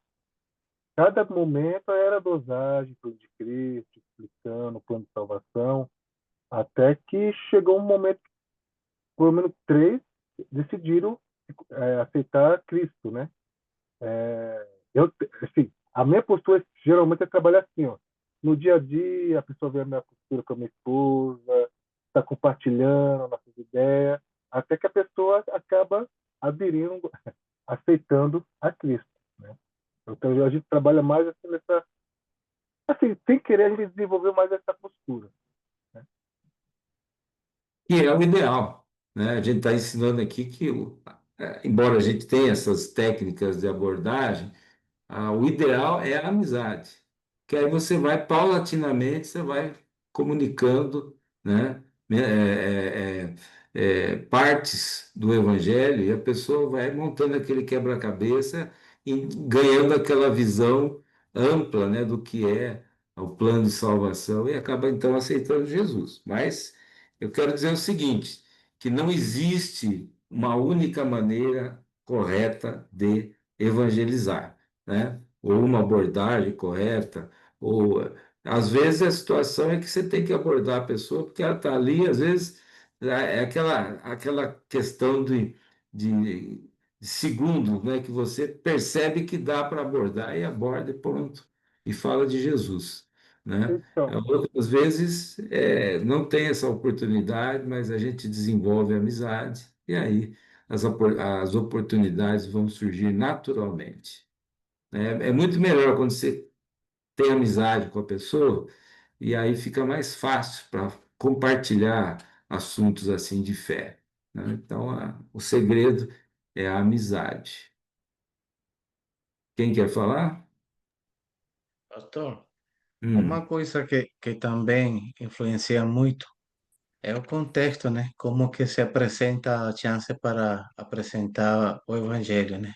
cada momento era dosagem, plano de Cristo, explicando, plano de salvação, até que chegou um momento que, pelo menos 3 decidiram aceitar Cristo, né? Assim, a minha postura geralmente é trabalhar assim, ó. No dia a dia, a pessoa vê a minha postura com a minha esposa, está compartilhando nossas ideias, até que a pessoa acaba aderindo, aceitando a Cristo, né? Então a gente trabalha mais assim nessa, assim, sem querer a gente desenvolveu mais essa postura, né? que é o ideal, né? A gente está ensinando aqui que, embora a gente tenha essas técnicas de abordagem, o ideal é a amizade, que aí você vai paulatinamente, você vai comunicando, né? Partes do evangelho e a pessoa vai montando aquele quebra-cabeça e ganhando aquela visão ampla, né, do que é o plano de salvação e acaba então aceitando Jesus. Mas eu quero dizer o seguinte, que não existe uma única maneira correta de evangelizar, né? Ou uma abordagem correta, ou às vezes a situação é que você tem que abordar a pessoa porque ela está ali, às vezes é aquela questão de segundos, né? Que você percebe que dá para abordar e aborda e pronto, e fala de Jesus, né? Então, Outras vezes não tem essa oportunidade, mas a gente desenvolve amizade e aí as oportunidades vão surgir naturalmente. Né? É muito melhor quando você tem amizade com a pessoa e aí fica mais fácil para compartilhar assuntos assim de fé. Né? Então, o segredo é a amizade. Quem quer falar? Pastor, uma Hum, coisa que também influencia muito é o contexto, né? Como que se apresenta a chance para apresentar o evangelho, né?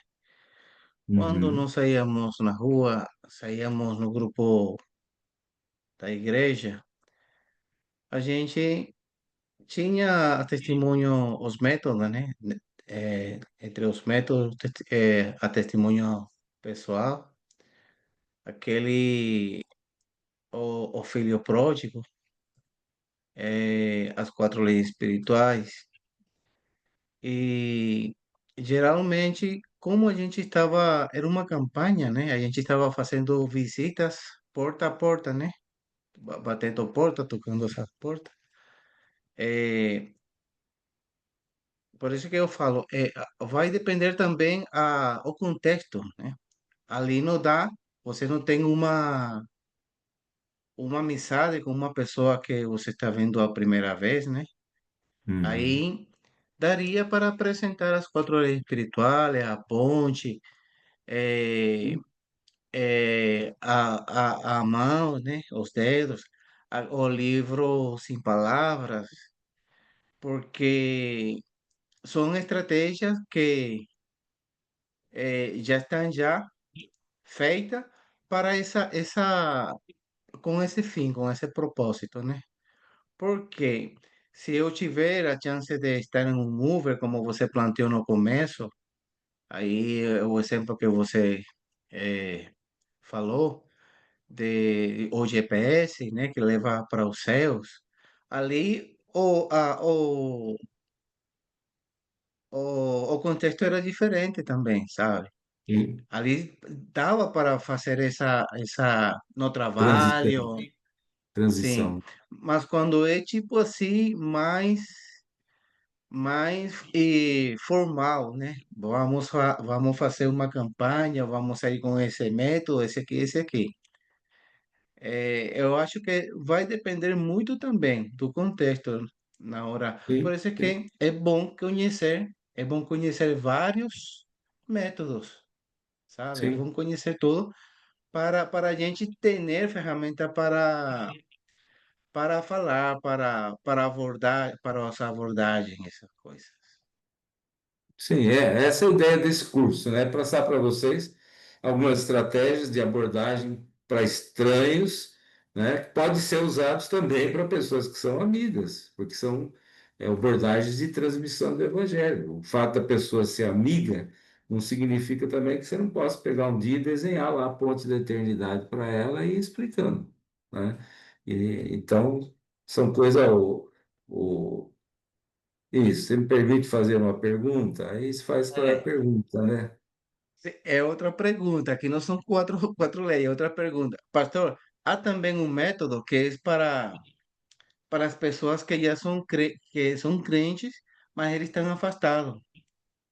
Quando uhum, nós saíamos na rua, saíamos no grupo da igreja, a gente tinha a testemunho os métodos, né? Entre os métodos, a testemunho pessoal, aquele, o filho pródigo, as 4 leis espirituais. E geralmente, como a gente estava, era uma campanha, né? A gente estava fazendo visitas porta a porta, né? Batendo porta, tocando essas portas. É, por isso que eu falo, vai depender também o contexto, né? Ali não dá, você não tem uma amizade com uma pessoa que você está vendo a primeira vez, né? uhum. Aí daria para apresentar as 4 leis espirituais, a ponte, eh, a mão, né? Os dedos, o livro sem palavras, porque são estratégias que já estão já feitas para com esse fim, com esse propósito, né? Porque se eu tiver a chance de estar em um Uber, como você planteou no começo, aí o exemplo que você eh, falou, de o GPS, né, que leva para os céus, ali o contexto era diferente também, sabe? E Ali dava para fazer essa no transição, trabalho, sim, transição. mas quando é tipo assim, mais formal, né? Vamos fazer uma campanha, vamos sair com esse método, esse aqui. Eu acho que vai depender muito também do contexto na hora. Por Sim, isso é sim, que é bom conhecer vários métodos, sabe? É sim. bom conhecer tudo para a gente ter ferramenta para falar, para abordar, para as abordagens, essas coisas. Sim, essa é a ideia desse curso, né? Passar para vocês algumas estratégias de abordagem para estranhos, né? Que podem ser usados também para pessoas que são amigas, porque são abordagens de transmissão do evangelho. O fato da pessoa ser amiga não significa também que você não possa pegar um dia e desenhar lá a ponte da eternidade para ela e ir explicando, né? Então, são coisas. Isso, você me permite fazer uma pergunta? Aí se faz qual é a É, pergunta, né? é outra pergunta, que não são quatro leis, é outra pergunta. Pastor, há também um método que é para as pessoas que já que são crentes, mas eles estão afastados.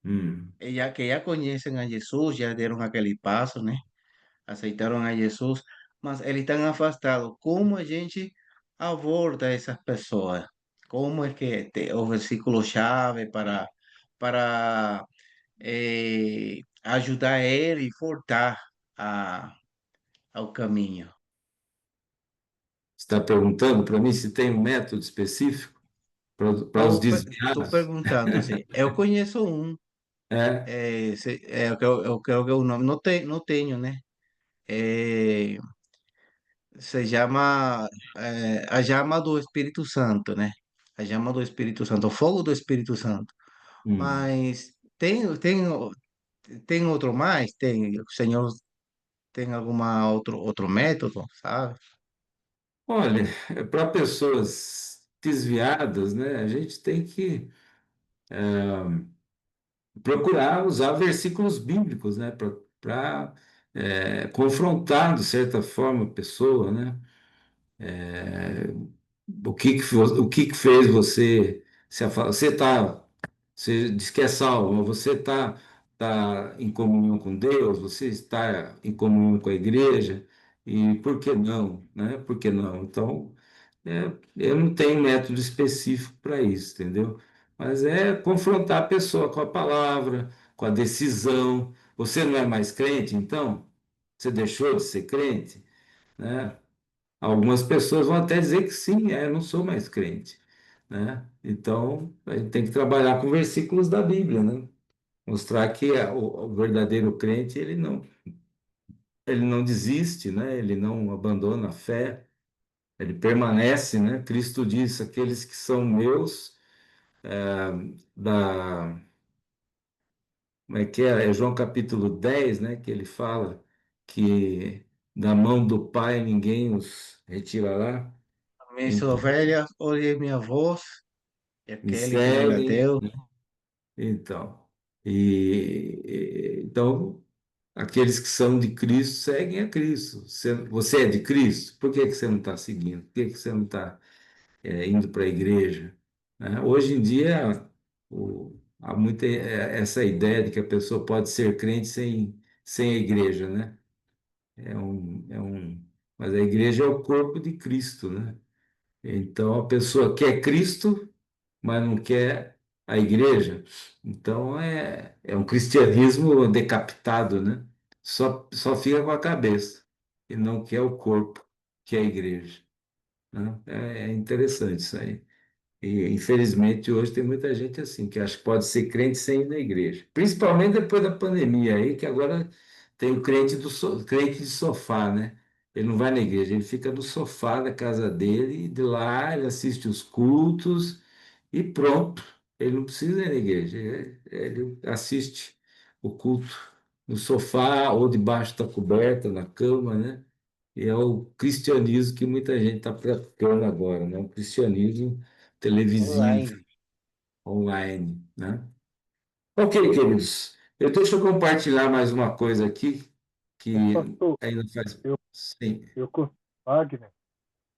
Hum. Que já conhecem a Jesus, já deram aquele passo, né? Aceitaram a Jesus, mas eles estão afastados. Como a gente aborda essas pessoas? Como é que o versículo-chave para ajudar ele e voltar ao caminho? Você está perguntando para mim se tem um método específico para os Estou desviados? perguntando assim. Eu conheço um, É? eu creo que o nome, não tenho, né? É, se chama a chama do Espírito Santo, né? A chama do Espírito Santo, o fogo do Espírito Santo. Hum. Mas tem outro mais? Tem, o Senhor tem alguma outro método, sabe? Olha, para pessoas desviadas, né, a gente tem que procurar usar versículos bíblicos, né, para confrontar, de certa forma, a pessoa, né? O que que fez você se afastar? Você diz que é salvo, mas você tá em comunhão com Deus, você está em comunhão com a igreja, e por que não, né? Por que não? Então, eu não tenho método específico para isso, entendeu? Mas é confrontar a pessoa com a palavra, com a decisão. Você não é mais crente, então? Você deixou de ser crente, né? Algumas pessoas vão até dizer que sim, eu não sou mais crente, né? Então, a gente tem que trabalhar com versículos da Bíblia, né? Mostrar que o verdadeiro crente, ele não desiste, né? Ele não abandona a fé, ele permanece, né? Cristo diz, aqueles que são meus, da, como é que é? É João capítulo 10, né? Que ele fala que da mão do Pai ninguém os retirará. Minhas Então, ovelhas, ouve minha voz, e me aquele que me seguem. bateu. Então, então aqueles que são de Cristo seguem a Cristo. Você é de Cristo? Por que que você não está seguindo? Por que que você não está indo para a igreja? Né? Hoje em dia há muita essa ideia de que a pessoa pode ser crente sem a igreja, né? Mas a igreja é o corpo de Cristo, né? Então a pessoa quer Cristo, mas não quer a igreja. Então é um cristianismo decapitado, né? Só fica com a cabeça e não quer o corpo, que é a igreja, né? É interessante isso aí. E infelizmente hoje tem muita gente assim, que acha que pode ser crente sem ir na igreja. Principalmente depois da pandemia aí, que agora tem o crente de sofá, né? Ele não vai na igreja, ele fica no sofá da casa dele, e de lá ele assiste os cultos e pronto. Ele não precisa ir na igreja, ele assiste o culto no sofá ou debaixo da coberta, na cama, né? E é o cristianismo que muita gente está praticando agora, né? O cristianismo televisivo, Online. online, né? Ok, queridos. Deixa eu compartilhar mais uma coisa aqui que Ô, pastor, ainda faz. eu, Sim. eu, con- Wagner,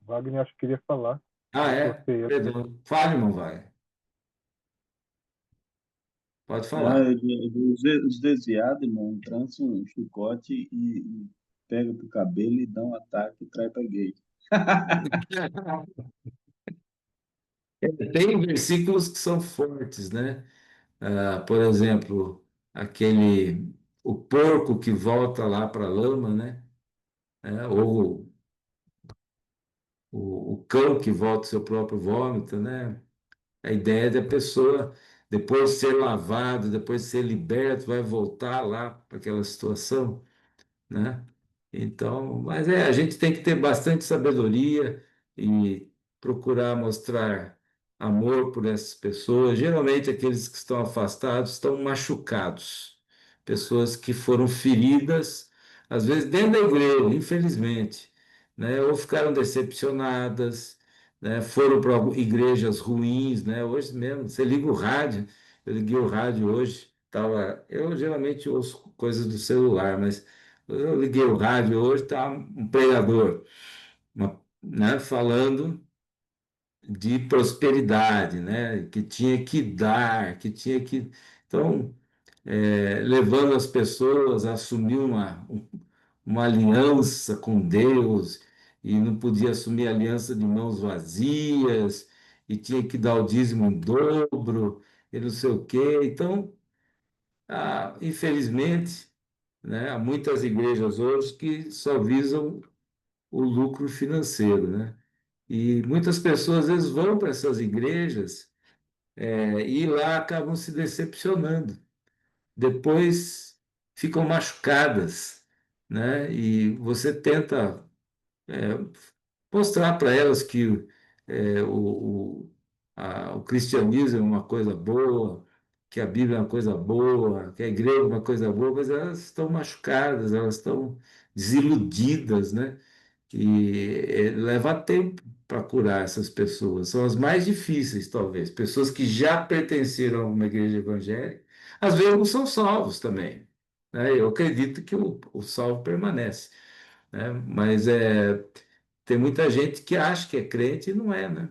Wagner acho que queria falar. Ah, Eu é? cortei ele. Perdão. Fale, irmão, vai. Pode Ah, falar. os desviados, irmão, trançam um chicote e pega pro cabelo e dá um ataque e trai pra gay. Tem versículos que são fortes, né? Por exemplo, o porco que volta lá para a lama, né? Ou o cão que volta ao seu próprio vômito, né? A ideia da pessoa, depois de ser lavado, depois de ser liberto, vai voltar lá para aquela situação, né? Então, mas a gente tem que ter bastante sabedoria e procurar mostrar amor por essas pessoas. Geralmente, aqueles que estão afastados estão machucados, pessoas que foram feridas, às vezes dentro da igreja, infelizmente, né? Ou ficaram decepcionadas, né? Foram para igrejas ruins, né? Hoje mesmo, você liga o rádio, eu liguei o rádio hoje, eu geralmente ouço coisas do celular, mas eu liguei o rádio hoje, está um pregador, né, falando de prosperidade, né, que tinha que dar, que tinha que. Então, levando as pessoas a assumir uma aliança com Deus, e não podia assumir aliança de mãos vazias, e tinha que dar o dízimo em dobro, e não sei o quê. Então, infelizmente, né, há muitas igrejas hoje que só visam o lucro financeiro, né? E muitas pessoas às vezes vão para essas igrejas, e lá acabam se decepcionando. Depois ficam machucadas, né? E você tenta é, mostrar para elas que o cristianismo é uma coisa boa, que a Bíblia é uma coisa boa, que a igreja é uma coisa boa, mas elas estão machucadas, elas estão desiludidas, né? E leva tempo para curar essas pessoas. São as mais difíceis, talvez. Pessoas que já pertenceram a uma igreja evangélica, às vezes não são salvos também, né? Eu acredito que o salvo permanece, né? Mas tem muita gente que acha que é crente e não é, né?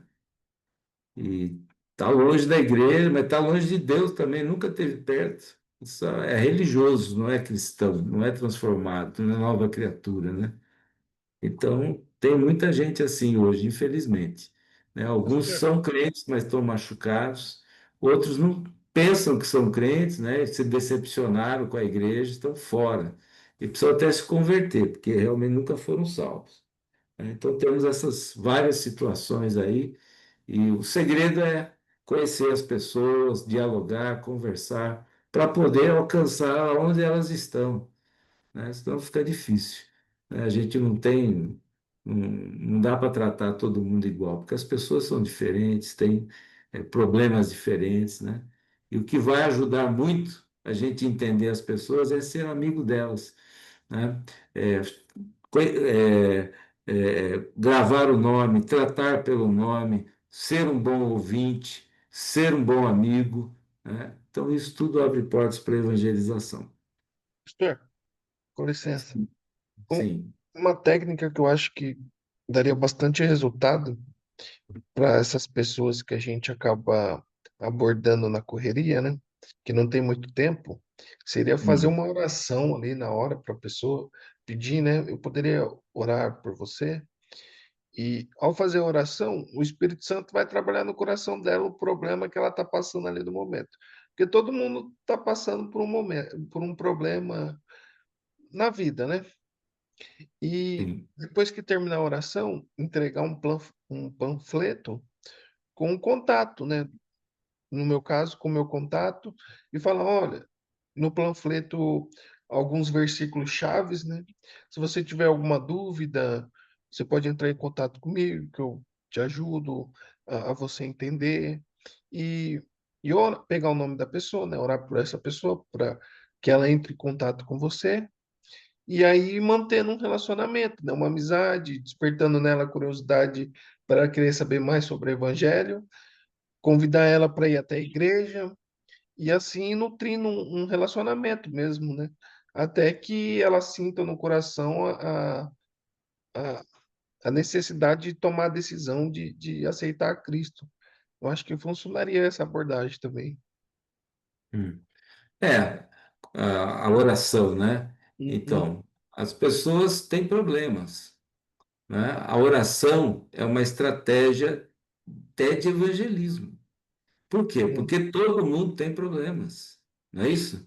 E está longe da igreja, mas está longe de Deus também, nunca esteve perto. Isso é religioso, não é cristão, não é transformado, não é nova criatura, né? Então, tem muita gente assim hoje, infelizmente, né? Alguns Pastor, são crentes, mas estão machucados, outros não pensam que são crentes, né? Se decepcionaram com a igreja, estão fora. E precisam até se converter, porque realmente nunca foram salvos, né? Então, temos essas várias situações aí, e o segredo é conhecer as pessoas, dialogar, conversar, para poder alcançar onde elas estão, né? Senão fica difícil, né? A gente não dá para tratar todo mundo igual, porque as pessoas são diferentes, têm problemas diferentes, né? E o que vai ajudar muito a gente entender as pessoas é ser amigo delas, né? É, gravar o nome, tratar pelo nome, ser um bom ouvinte, ser um bom amigo, né? Então, isso tudo abre portas para a evangelização. Pastor, com licença. Um- Sim, Uma técnica que eu acho que daria bastante resultado para essas pessoas que a gente acaba abordando na correria, né? Que não tem muito tempo, seria fazer sim, uma oração ali na hora para a pessoa pedir, né? Eu poderia orar por você e ao fazer a oração, o Espírito Santo vai trabalhar no coração dela o problema que ela está passando ali no momento. Porque todo mundo está passando por um momento, por um problema na vida, né? E sim. depois que terminar a oração, entregar um panfleto com um contato, né? No meu caso, com o meu contato, e falar: olha, no panfleto, alguns versículos chaves, né? Se você tiver alguma dúvida, você pode entrar em contato comigo, que eu te ajudo a você entender. e, pegar o nome da pessoa, né? Orar por essa pessoa, para que ela entre em contato com você, e aí mantendo um relacionamento, né? Uma amizade, despertando nela a curiosidade para querer saber mais sobre o Evangelho, convidar ela para ir até a igreja, e assim nutrindo um relacionamento mesmo, né? Até que ela sinta no coração a, a necessidade de tomar a decisão de aceitar Cristo. Eu acho que funcionaria essa abordagem também. Hum. É, a oração, né? Uhum, Então, as pessoas têm problemas, né? A oração é uma estratégia até de evangelismo. Por quê? uhum, Porque todo mundo tem problemas, não é isso?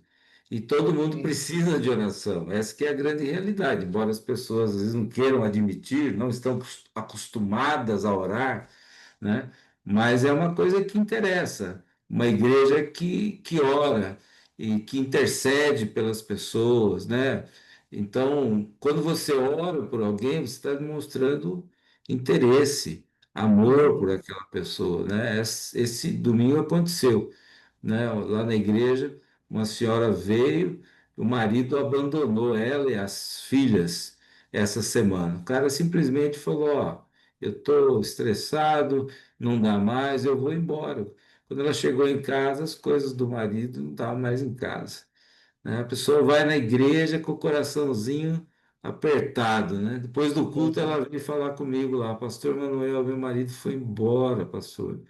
E todo mundo sim, precisa de oração. Essa que é a grande realidade. Embora as pessoas às vezes não queiram admitir, não estão acostumadas a orar, né? Mas é uma coisa que interessa. Uma igreja que ora e que intercede pelas pessoas, né? Então, quando você ora por alguém, você está demonstrando interesse, amor por uhum, aquela pessoa, né? Esse domingo aconteceu, né? Lá na igreja, uma senhora veio, o marido abandonou ela e as filhas essa semana. O cara simplesmente falou: Ó, eu estou estressado, não dá mais, eu vou embora. Quando ela chegou em casa, as coisas do marido não estavam mais em casa, né? A pessoa vai na igreja com o coraçãozinho apertado, né? Depois do culto, uhum. ela veio falar comigo lá: Pastor Manuel, meu marido foi embora, pastor.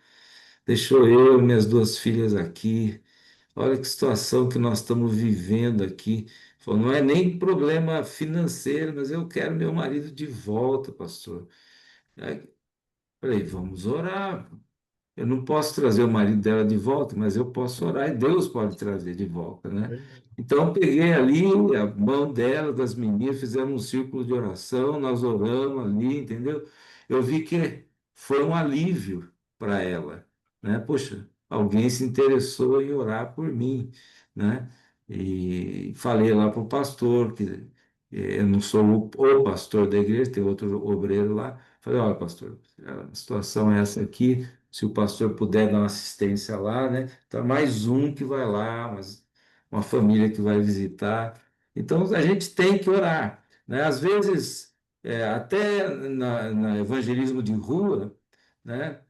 Deixou eu e minhas duas filhas aqui. Olha que situação que nós estamos vivendo aqui. Falou, não é nem problema financeiro, mas eu quero meu marido de volta, pastor. Aí, falei, vamos orar. Eu não posso trazer o marido dela de volta, mas eu posso orar e Deus pode trazer de volta, né? Então, eu peguei ali a mão dela, das meninas, fizemos um círculo de oração, nós oramos ali, entendeu? Eu vi que foi um alívio para ela, né? Poxa, alguém se interessou em orar por mim, né? E falei lá para o pastor, que eu não sou o pastor da igreja, tem outro obreiro lá. Falei, olha, pastor, a situação é essa aqui, se o pastor puder dar uma assistência lá, né? Então, mais um que vai lá, uma família que vai visitar. Então, a gente tem que orar, né? Às vezes, até na evangelismo de rua, né?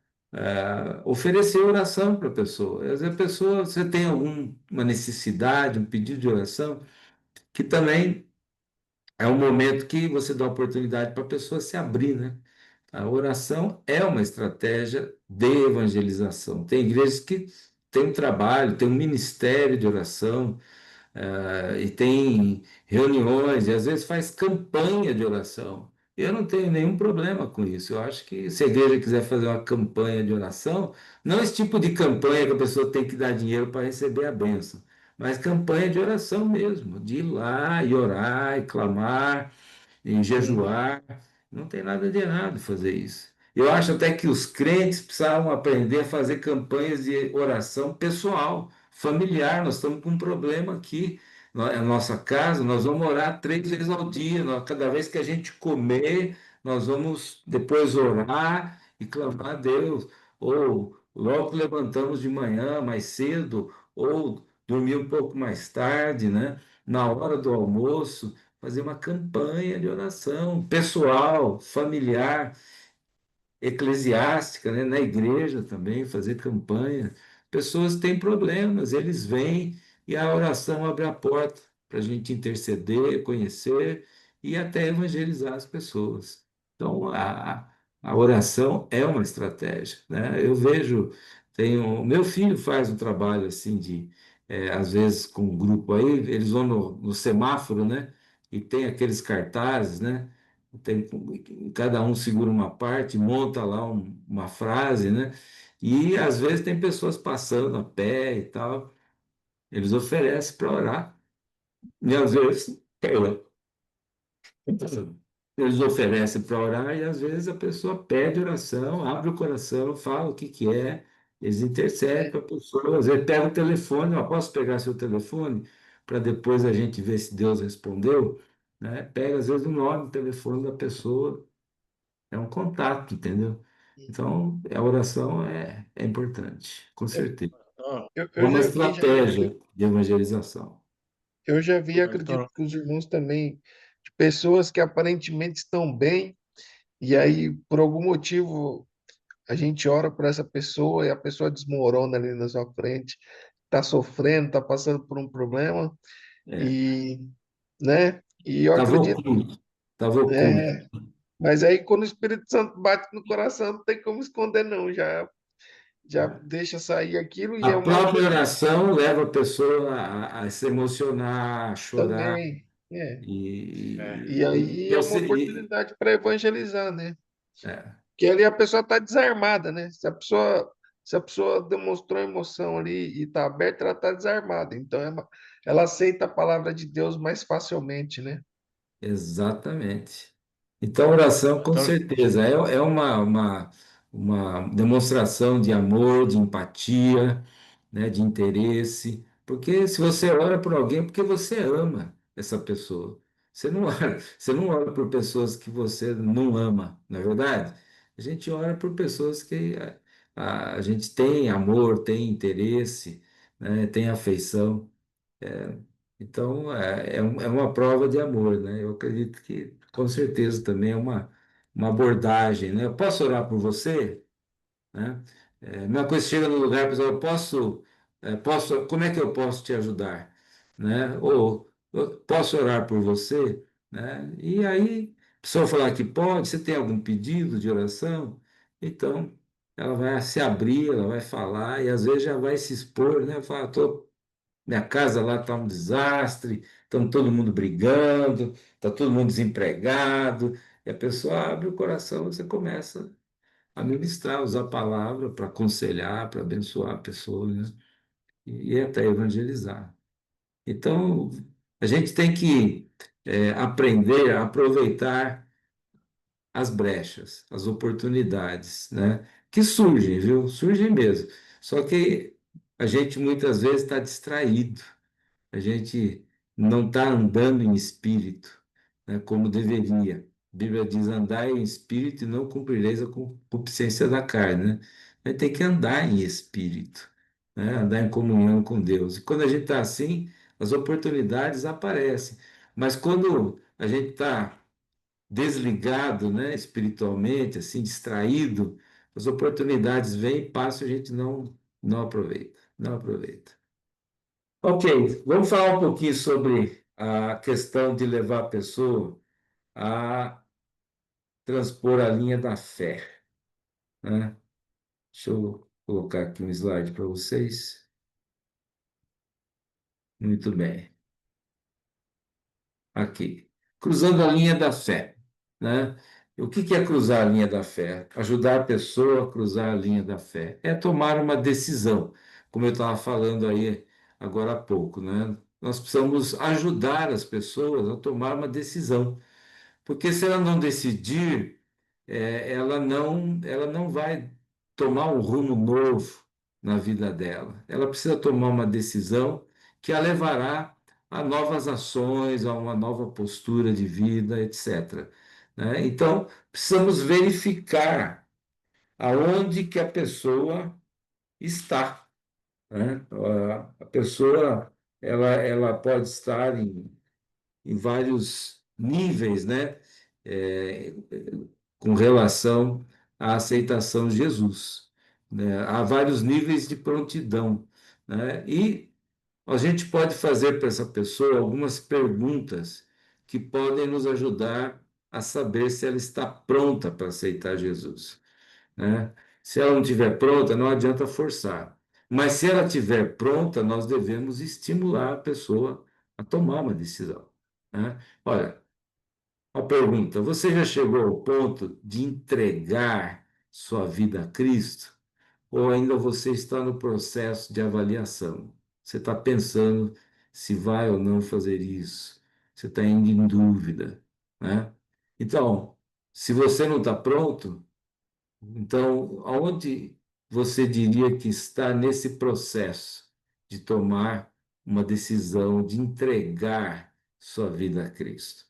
Oferecer oração para a pessoa. Às vezes a pessoa, você tem alguma necessidade, um pedido de oração, que também é um momento que você dá oportunidade para a pessoa se abrir, né? A oração é uma estratégia de evangelização. Tem igrejas que têm um trabalho, têm um ministério de oração, e tem reuniões, e às vezes faz campanha de oração. Eu não tenho nenhum problema com isso. Eu acho que se a igreja quiser fazer uma campanha de oração, não esse tipo de campanha que a pessoa tem que dar dinheiro para receber a bênção, mas campanha de oração mesmo, de ir lá e orar e clamar em Sim, jejuar. Não tem nada de errado fazer isso. Eu acho até que os crentes precisavam aprender a fazer campanhas de oração pessoal, familiar. Nós estamos com um problema aqui na nossa casa. Nós vamos orar 3 vezes ao dia. Cada vez que a gente comer, nós vamos depois orar e clamar a Deus. Ou logo levantamos de manhã mais cedo, ou dormir um pouco mais tarde, né? Na hora do almoço fazer uma campanha de oração pessoal, familiar, eclesiástica, né? Na igreja também, fazer campanha. Pessoas têm problemas, eles vêm e a oração abre a porta para a gente interceder, conhecer e até evangelizar as pessoas. Então, a oração é uma estratégia, né? Eu vejo, o meu filho faz um trabalho assim de, às vezes com um grupo aí, eles vão no semáforo, né? E tem aqueles cartazes, né? Tem, cada um segura uma parte, monta lá uma frase, né? E às vezes tem pessoas passando a pé e tal, eles oferecem para orar. E às vezes eles oferecem para orar e às vezes a pessoa pede oração, abre o coração, fala o que que é, eles intercedem para a pessoa, às vezes pega o telefone, ó, posso pegar seu telefone para depois a gente ver se Deus respondeu, né? Pega às vezes o nome, o telefone da pessoa, é um contato, entendeu? Então, a oração é importante, com Eu, certeza. É eu uma já vi, estratégia de evangelização. eu já vi, acredito Pastor, que os irmãos também, de pessoas que aparentemente estão bem, e aí, por algum motivo, a gente ora por essa pessoa e a pessoa desmorona ali na sua frente, está sofrendo, está passando por um problema, É. e, né? E eu Estava acredito, oculto, estava oculto. é, mas aí quando o Espírito Santo bate no coração, não tem como esconder, não, já deixa sair aquilo e A é uma própria oportunidade oração leva a pessoa a se emocionar, a chorar. também, é. E, E aí é uma e- oportunidade para evangelizar, né? é, Que ali a pessoa está desarmada, né? Se a pessoa demonstrou emoção ali e está aberta, ela está desarmada. Então ela aceita a palavra de Deus mais facilmente, né? exatamente. Então, oração, com pastor, certeza, é uma demonstração de amor, de empatia, né, de interesse. Porque se você ora por alguém, é porque você ama essa pessoa. Você não ora por pessoas que você não ama, não é verdade? A gente ora por pessoas que a gente tem amor, tem interesse, né, tem afeição. Então, é uma prova de amor, né? Eu acredito que, com certeza, também é uma abordagem, né? Eu posso orar por você? Né? Mesma coisa, chega no lugar, a pessoa, como é que eu posso te ajudar? Né? Ou, eu posso orar por você? Né? E aí, a pessoa falar que pode, você tem algum pedido de oração? Então, ela vai se abrir, ela vai falar, e às vezes já vai se expor, né? Falar, minha casa lá está um desastre, estão todo mundo brigando, está todo mundo desempregado, e a pessoa abre o coração, você começa a ministrar, usar a palavra para aconselhar, para abençoar a pessoa, né? E até evangelizar. Então, a gente tem que aprender a aproveitar as brechas, as oportunidades, né? Que surgem, viu? Surgem mesmo. Só que a gente muitas vezes está distraído. A gente não está andando em espírito, né, como deveria. A Bíblia diz: andai em espírito e não cumprireis a concupiscência da carne, né? A gente tem que andar em espírito, né? Andar em comunhão com Deus. E quando a gente está assim, as oportunidades aparecem. Mas quando a gente está desligado, né, espiritualmente, assim, distraído, as oportunidades vêm e passam e a gente não aproveita, não aproveita. Ok, vamos falar um pouquinho sobre a questão de levar a pessoa a transpor a linha da fé, né? Deixa eu colocar aqui um slide para vocês. Muito bem. Aqui. Cruzando a linha da fé, né? O que é cruzar a linha da fé? Ajudar a pessoa a cruzar a linha da fé. É tomar uma decisão, como eu estava falando aí agora há pouco, né? Nós precisamos ajudar as pessoas a tomar uma decisão. Porque se ela não decidir, ela não vai tomar um rumo novo na vida dela. Ela precisa tomar uma decisão que a levará a novas ações, a uma nova postura de vida, etc. Né? Então, precisamos verificar aonde que a pessoa está. Né? A pessoa ela pode estar em vários níveis, né? É, com relação à aceitação de Jesus, né? Há vários níveis de prontidão, né? E a gente pode fazer para essa pessoa algumas perguntas que podem nos ajudar a saber se ela está pronta para aceitar Jesus, né? Se ela não estiver pronta, não adianta forçar. Mas se ela estiver pronta, nós devemos estimular a pessoa a tomar uma decisão, né? Olha, a pergunta: você já chegou ao ponto de entregar sua vida a Cristo? Ou ainda você está no processo de avaliação? Você está pensando se vai ou não fazer isso? Você está indo em dúvida, né? Então, se você não está pronto, então, aonde você diria que está nesse processo de tomar uma decisão, de entregar sua vida a Cristo?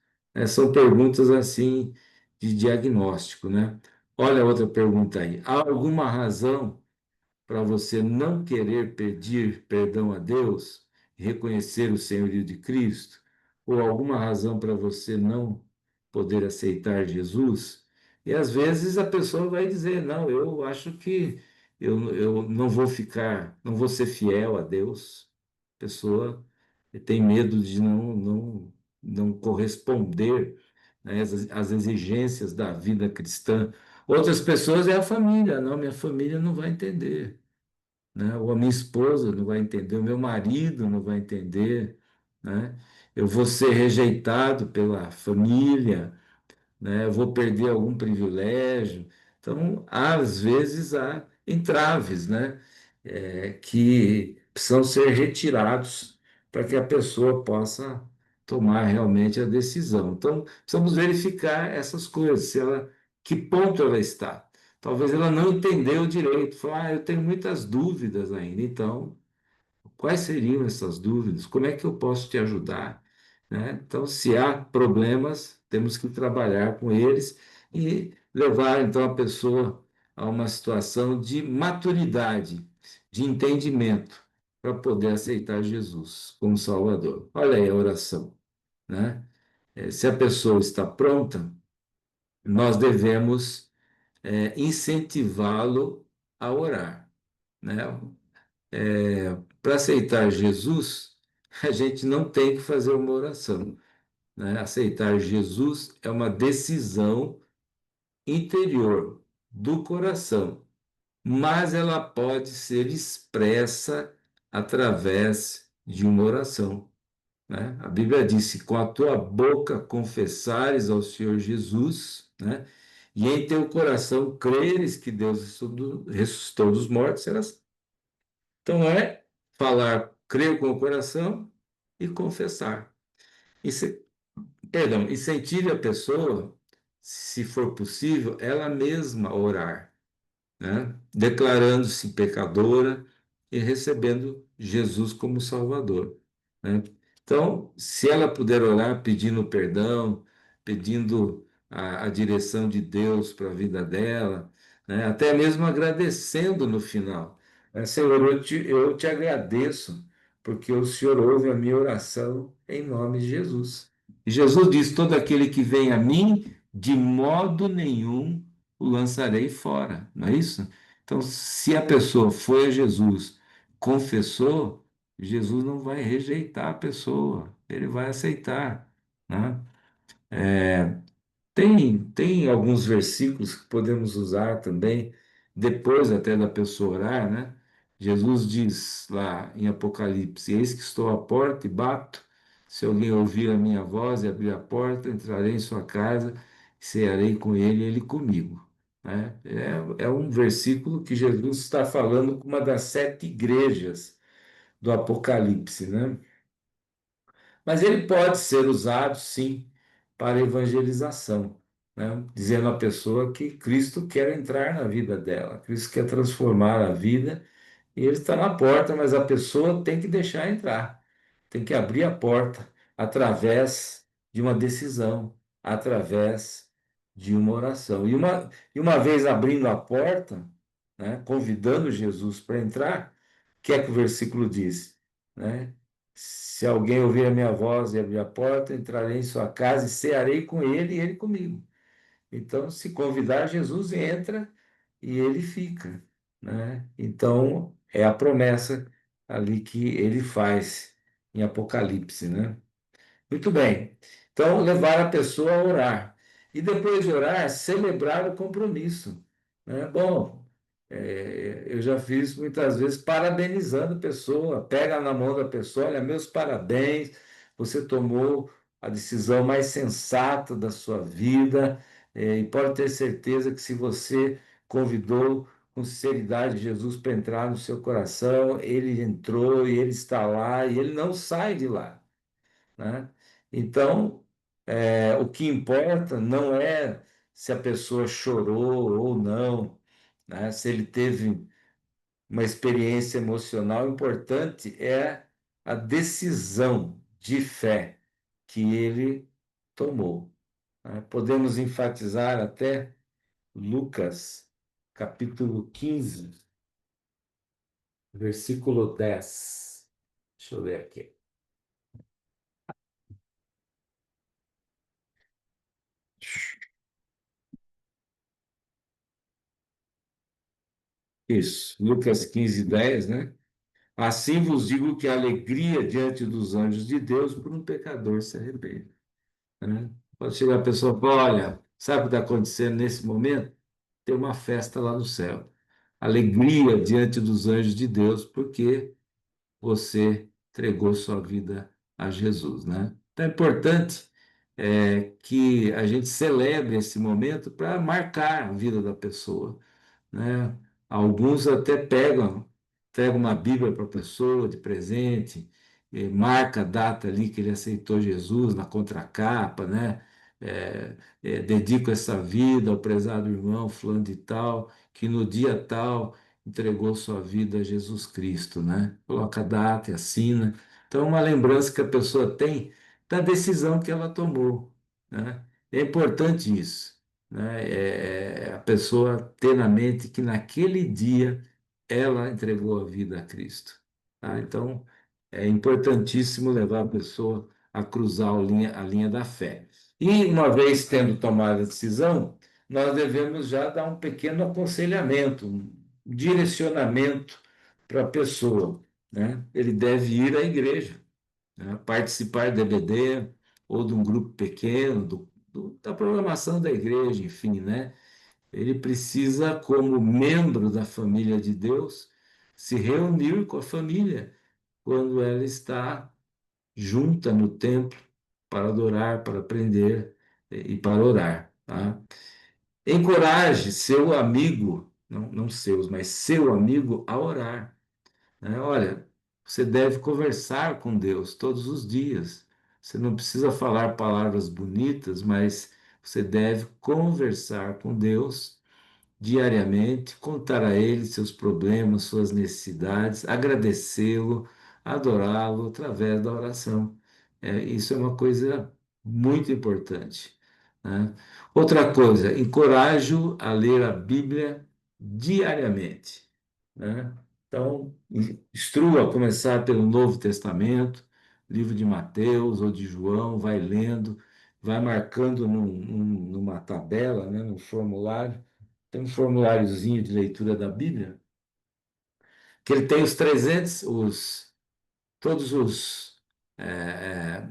São perguntas assim de diagnóstico, né? Olha outra pergunta aí. Há alguma razão para você não querer pedir perdão a Deus, reconhecer o senhorio de Cristo? Ou alguma razão para você não poder aceitar Jesus? E às vezes a pessoa vai dizer: não, eu acho que eu não vou ficar, não vou ser fiel a Deus. A pessoa tem medo de não corresponder, né, às exigências da vida cristã. Outras pessoas é a família. Não, minha família não vai entender, né? Ou a minha esposa não vai entender, o meu marido não vai entender, né? Eu vou ser rejeitado pela família, né? Eu vou perder algum privilégio. Então, às vezes, há entraves, né? Que precisam ser retirados para que a pessoa possa tomar realmente a decisão. Então, precisamos verificar essas coisas, se ela, que ponto ela está. Talvez ela não entendeu direito, falou, eu tenho muitas dúvidas ainda, então quais seriam essas dúvidas? Como é que eu posso te ajudar? Né? Então, se há problemas, temos que trabalhar com eles e levar, então, a pessoa a uma situação de maturidade, de entendimento, para poder aceitar Jesus como Salvador. Olha aí a oração, né? Se a pessoa está pronta, nós devemos incentivá-lo a orar, né? Para aceitar Jesus, a gente não tem que fazer uma oração, né? Aceitar Jesus é uma decisão interior do coração, mas ela pode ser expressa através de uma oração, né? A Bíblia diz: se com a tua boca confessares ao Senhor Jesus, né? E em teu coração creres que Deus ressuscitou dos mortos, serás. Então falar, crer com o coração e confessar. E perdão, incentive a pessoa, se for possível, ela mesma orar, né? Declarando-se pecadora e recebendo Jesus como Salvador, né? Então, se ela puder orar pedindo perdão, pedindo a direção de Deus para a vida dela, né? Até mesmo agradecendo no final, né? Senhor, eu te agradeço, porque o Senhor ouve a minha oração em nome de Jesus. E Jesus diz: todo aquele que vem a mim, de modo nenhum o lançarei fora, não é isso? Então, se a pessoa foi a Jesus, confessou, Jesus não vai rejeitar a pessoa, ele vai aceitar, né? Tem alguns versículos que podemos usar também, depois até da pessoa orar, né? Jesus diz lá em Apocalipse: eis que estou à porta e bato. Se alguém ouvir a minha voz e abrir a porta, entrarei em sua casa, cearei com ele e ele comigo. Né? É um versículo que Jesus está falando com uma das 7 igrejas do Apocalipse, né? Mas ele pode ser usado, sim, para evangelização, né? Dizendo à pessoa que Cristo quer entrar na vida dela, Cristo quer transformar a vida, e ele está na porta, mas a pessoa tem que deixar entrar, tem que abrir a porta através de uma decisão, através de uma oração. E uma vez abrindo a porta, né, convidando Jesus para entrar, o que é que o versículo diz? Né? Se alguém ouvir a minha voz e abrir a porta, entrarei em sua casa e cearei com ele e ele comigo. Então, se convidar, Jesus entra e ele fica, né? Então, é a promessa ali que ele faz em Apocalipse, né? Muito bem. Então, levar a pessoa a orar. E depois de orar, celebrar o compromisso, né? Bom, eu já fiz muitas vezes parabenizando a pessoa, pega na mão da pessoa, olha, meus parabéns, você tomou a decisão mais sensata da sua vida, e pode ter certeza que se você convidou com sinceridade Jesus para entrar no seu coração, ele entrou e ele está lá e ele não sai de lá, né? Então, o que importa não é se a pessoa chorou ou não, né? Se ele teve uma experiência emocional, importante é a decisão de fé que ele tomou, né? Podemos enfatizar até Lucas, capítulo 15, versículo 10. Deixa eu ler aqui. Isso, Lucas 15, 10, né? Assim vos digo que a alegria diante dos anjos de Deus por um pecador se arrepende. Né? Pode chegar a pessoa e falar, olha, sabe o que está acontecendo nesse momento? Tem uma festa lá no céu. Alegria diante dos anjos de Deus, porque você entregou sua vida a Jesus, né? Então é importante que a gente celebre esse momento para marcar a vida da pessoa, né? Alguns até pegam uma Bíblia para a pessoa de presente, marca a data ali que ele aceitou Jesus na contracapa, né? Dedico essa vida ao prezado irmão fulano de tal, que no dia tal entregou sua vida a Jesus Cristo, né? Coloca a data e assina. Então, é uma lembrança que a pessoa tem da decisão que ela tomou, né? É importante isso, né? A pessoa ter na mente que naquele dia ela entregou a vida a Cristo, tá? Então, é importantíssimo levar a pessoa a cruzar a linha da fé. E uma vez tendo tomado a decisão, nós devemos já dar um pequeno aconselhamento, um direcionamento para a pessoa, né? Ele deve ir à igreja, né? Participar da EBD ou de um grupo pequeno, da programação da igreja, enfim, né? Ele precisa, como membro da família de Deus, se reunir com a família quando ela está junta no templo para adorar, para aprender e para orar, tá? Encoraje seu amigo, não seus, mas seu amigo a orar, né? Olha, você deve conversar com Deus todos os dias. Você não precisa falar palavras bonitas, mas você deve conversar com Deus diariamente, contar a Ele seus problemas, suas necessidades, agradecê-lo, adorá-lo através da oração. Isso é uma coisa muito importante, né? Outra coisa, encorajo a ler a Bíblia diariamente, né? Então, instrua a começar pelo Novo Testamento, livro de Mateus ou de João, vai lendo, vai marcando numa tabela, né, num formulário. Tem um formuláriozinho de leitura da Bíblia, que ele tem todos é,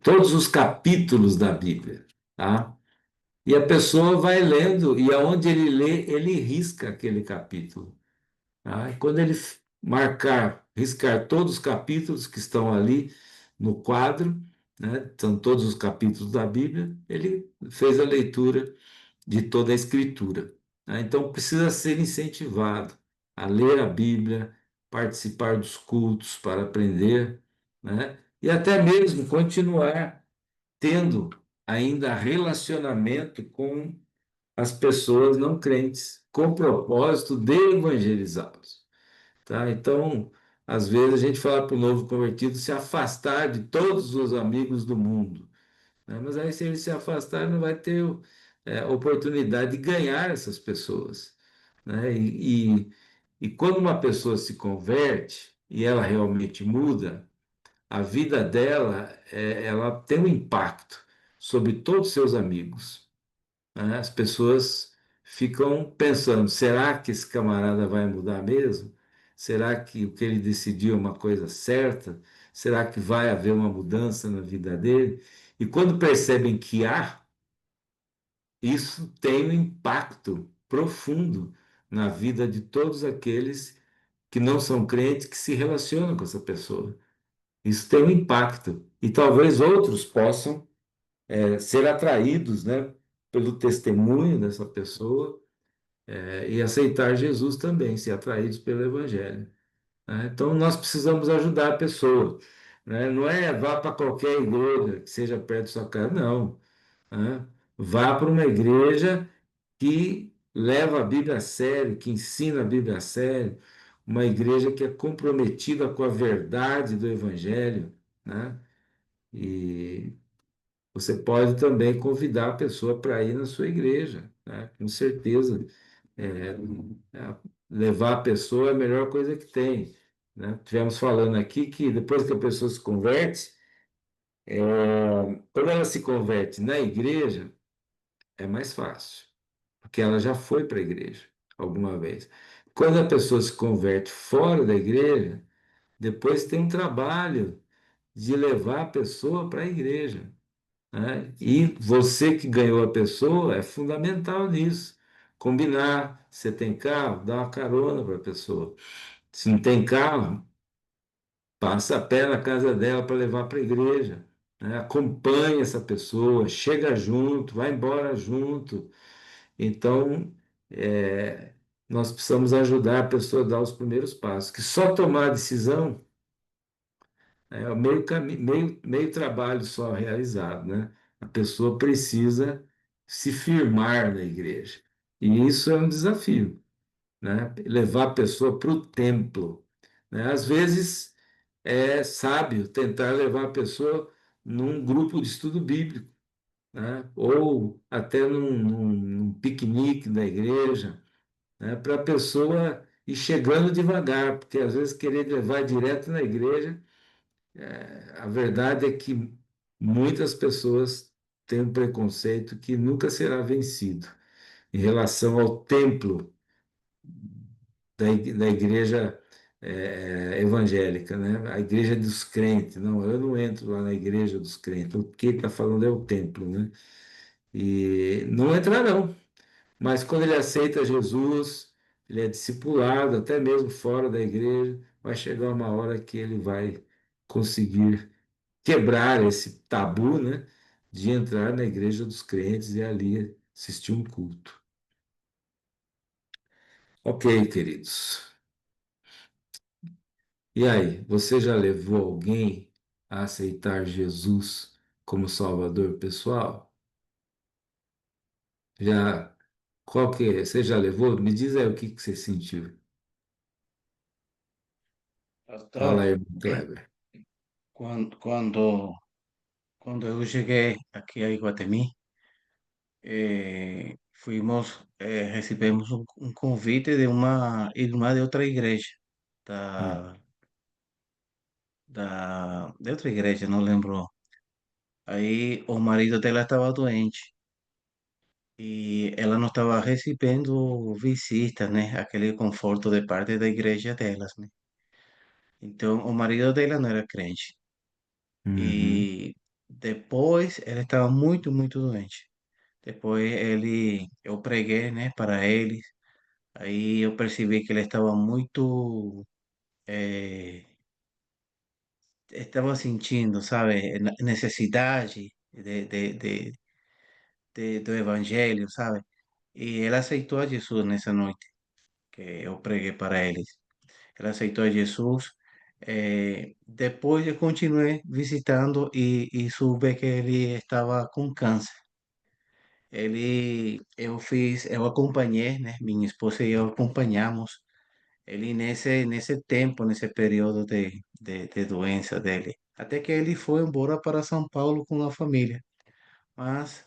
todos os capítulos da Bíblia, tá? E a pessoa vai lendo, e aonde ele lê, ele risca aquele capítulo, tá? E quando ele riscar todos os capítulos que estão ali no quadro, né? São todos os capítulos da Bíblia, ele fez a leitura de toda a Escritura, né? Então, precisa ser incentivado a ler a Bíblia, participar dos cultos para aprender, né? E até mesmo continuar tendo ainda relacionamento com as pessoas não crentes, com o propósito de evangelizá-los, tá? Então, às vezes a gente fala para o novo convertido se afastar de todos os amigos do mundo, né? Mas aí, se ele se afastar, não vai ter oportunidade de ganhar essas pessoas, né? E quando uma pessoa se converte e ela realmente muda, a vida dela, ela tem um impacto sobre todos os seus amigos, né? As pessoas ficam pensando: será que esse camarada vai mudar mesmo? Será que o que ele decidiu é uma coisa certa? Será que vai haver uma mudança na vida dele? E quando percebem que há, isso tem um impacto profundo na vida de todos aqueles que não são crentes que se relacionam com essa pessoa. Isso tem um impacto. E talvez outros possam ser atraídos, né, pelo testemunho dessa pessoa, e aceitar Jesus também, ser atraídos pelo Evangelho, né? Então, nós precisamos ajudar a pessoa, né? Não é vá para qualquer igreja que seja perto da sua casa, não, né? Vá para uma igreja que leva a Bíblia a sério, que ensina a Bíblia a sério, uma igreja que é comprometida com a verdade do Evangelho, né? E você pode também convidar a pessoa para ir na sua igreja, né? Com certeza. É, levar a pessoa é a melhor coisa que tem, né? Tivemos falando aqui que depois que a pessoa se converte, é, quando ela se converte na igreja, é mais fácil, porque ela já foi para a igreja alguma vez. Quando a pessoa se converte fora da igreja, depois tem um trabalho de levar a pessoa para a igreja, né? E você que ganhou a pessoa é fundamental nisso. Combinar, você tem carro, dá uma carona para a pessoa. Se não tem carro, passa a pé na casa dela para levar para a igreja, né? Acompanha essa pessoa, chega junto, vai embora junto. Então, é, nós precisamos ajudar a pessoa a dar os primeiros passos, que só tomar a decisão é o meio trabalho só realizado, né? A pessoa precisa se firmar na igreja. E isso é um desafio, né? Levar a pessoa para o templo, né? Às vezes é sábio tentar levar a pessoa num grupo de estudo bíblico, né? Ou até num piquenique da igreja, né? Para a pessoa ir chegando devagar, porque às vezes querer levar direto na igreja, a verdade é que muitas pessoas têm um preconceito que nunca será vencido em relação ao templo da igreja evangélica, né? A igreja dos crentes. Não, eu não entro lá na igreja dos crentes. O que ele está falando é o templo, né? E não entrarão. Mas quando ele aceita Jesus, ele é discipulado, até mesmo fora da igreja, vai chegar uma hora que ele vai conseguir quebrar esse tabu, né, de entrar na igreja dos crentes e ali assistir um culto. Ok, queridos. E aí, você já levou alguém a aceitar Jesus como Salvador pessoal? Já, qual que é? Você já levou? Me diz aí o que você sentiu. Fala aí, Pastor, irmão Kleber. quando, quando, quando eu cheguei aqui a Iguatemi, recebemos um convite de uma irmã de outra igreja, Hum, da, de outra igreja, não lembro. Aí o marido dela estava doente e ela não estava recebendo visitas, né? Aquele conforto de parte da igreja delas, né? Então o marido dela não era crente. uhum, E depois ele estava muito, muito doente. Depois eu preguei, né, para ele. Aí eu percebi que ele estava muito, eh, estava sentindo, sabe, necessidade do evangelho, sabe? E ele aceitou a Jesus nessa noite que eu preguei para eles. Ele aceitou a Jesus. Depois eu continuei visitando e soube que ele estava com câncer. Eu acompanhei, né? Minha esposa e eu acompanhamos ele nesse tempo, nesse período de doença dele. Até que ele foi embora para São Paulo com a família. Mas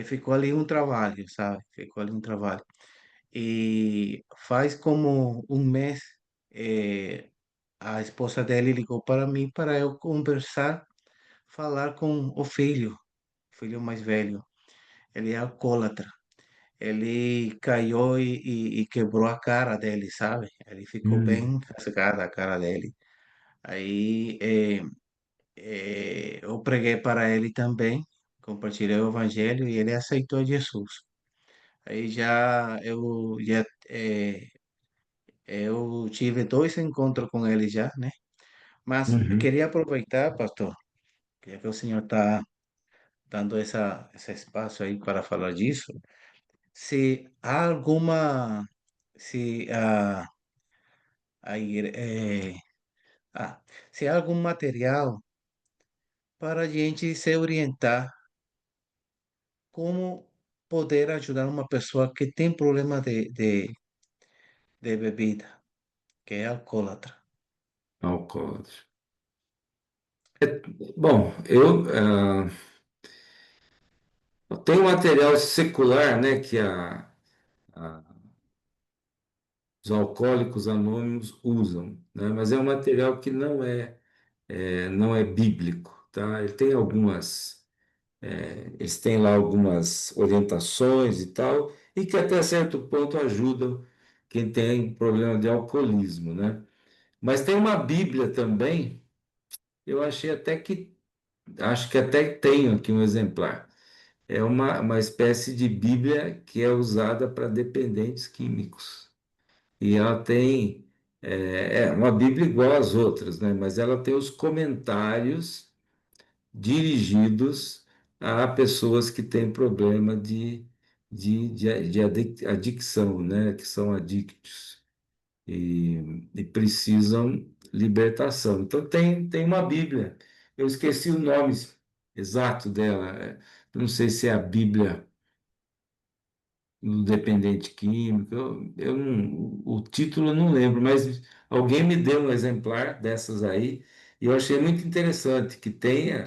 ficou ali um trabalho, sabe? Ficou ali um trabalho. E faz como um mês, eh, a esposa dele ligou para mim para eu conversar, falar com o filho mais velho. Ele é alcoólatra. Ele caiu e quebrou a cara dele, sabe? Ele ficou hum, bem rasgada a cara dele. Aí eu preguei para ele também, compartilhei o evangelho e ele aceitou Jesus. Aí eu tive dois encontros com ele já, né? Mas uhum. queria aproveitar, pastor, já que o senhor está dando esse espaço aí para falar disso, se há alguma, se a igre- eh, ah, se há algum material para a gente se orientar como poder ajudar uma pessoa que tem problema de bebida, que é alcoólatra. Alcoólatra. Bom, Tem o material secular, né, que os alcoólicos anônimos usam, né, mas é um material que não é bíblico, tá? Ele tem eles têm lá algumas orientações e tal, e que até certo ponto ajudam quem tem problema de alcoolismo, né? Mas tem uma Bíblia também, eu acho que até tenho aqui um exemplar. É uma espécie de Bíblia que é usada para dependentes químicos. E ela tem, é uma Bíblia igual às outras, né? Mas ela tem os comentários dirigidos a pessoas que têm problema de adicção, né? Que são adictos e precisam libertação. Então tem uma Bíblia. Eu esqueci o nome exato dela. Não sei se é a Bíblia do dependente químico. O título eu não lembro, mas alguém me deu um exemplar dessas aí e eu achei muito interessante que tenha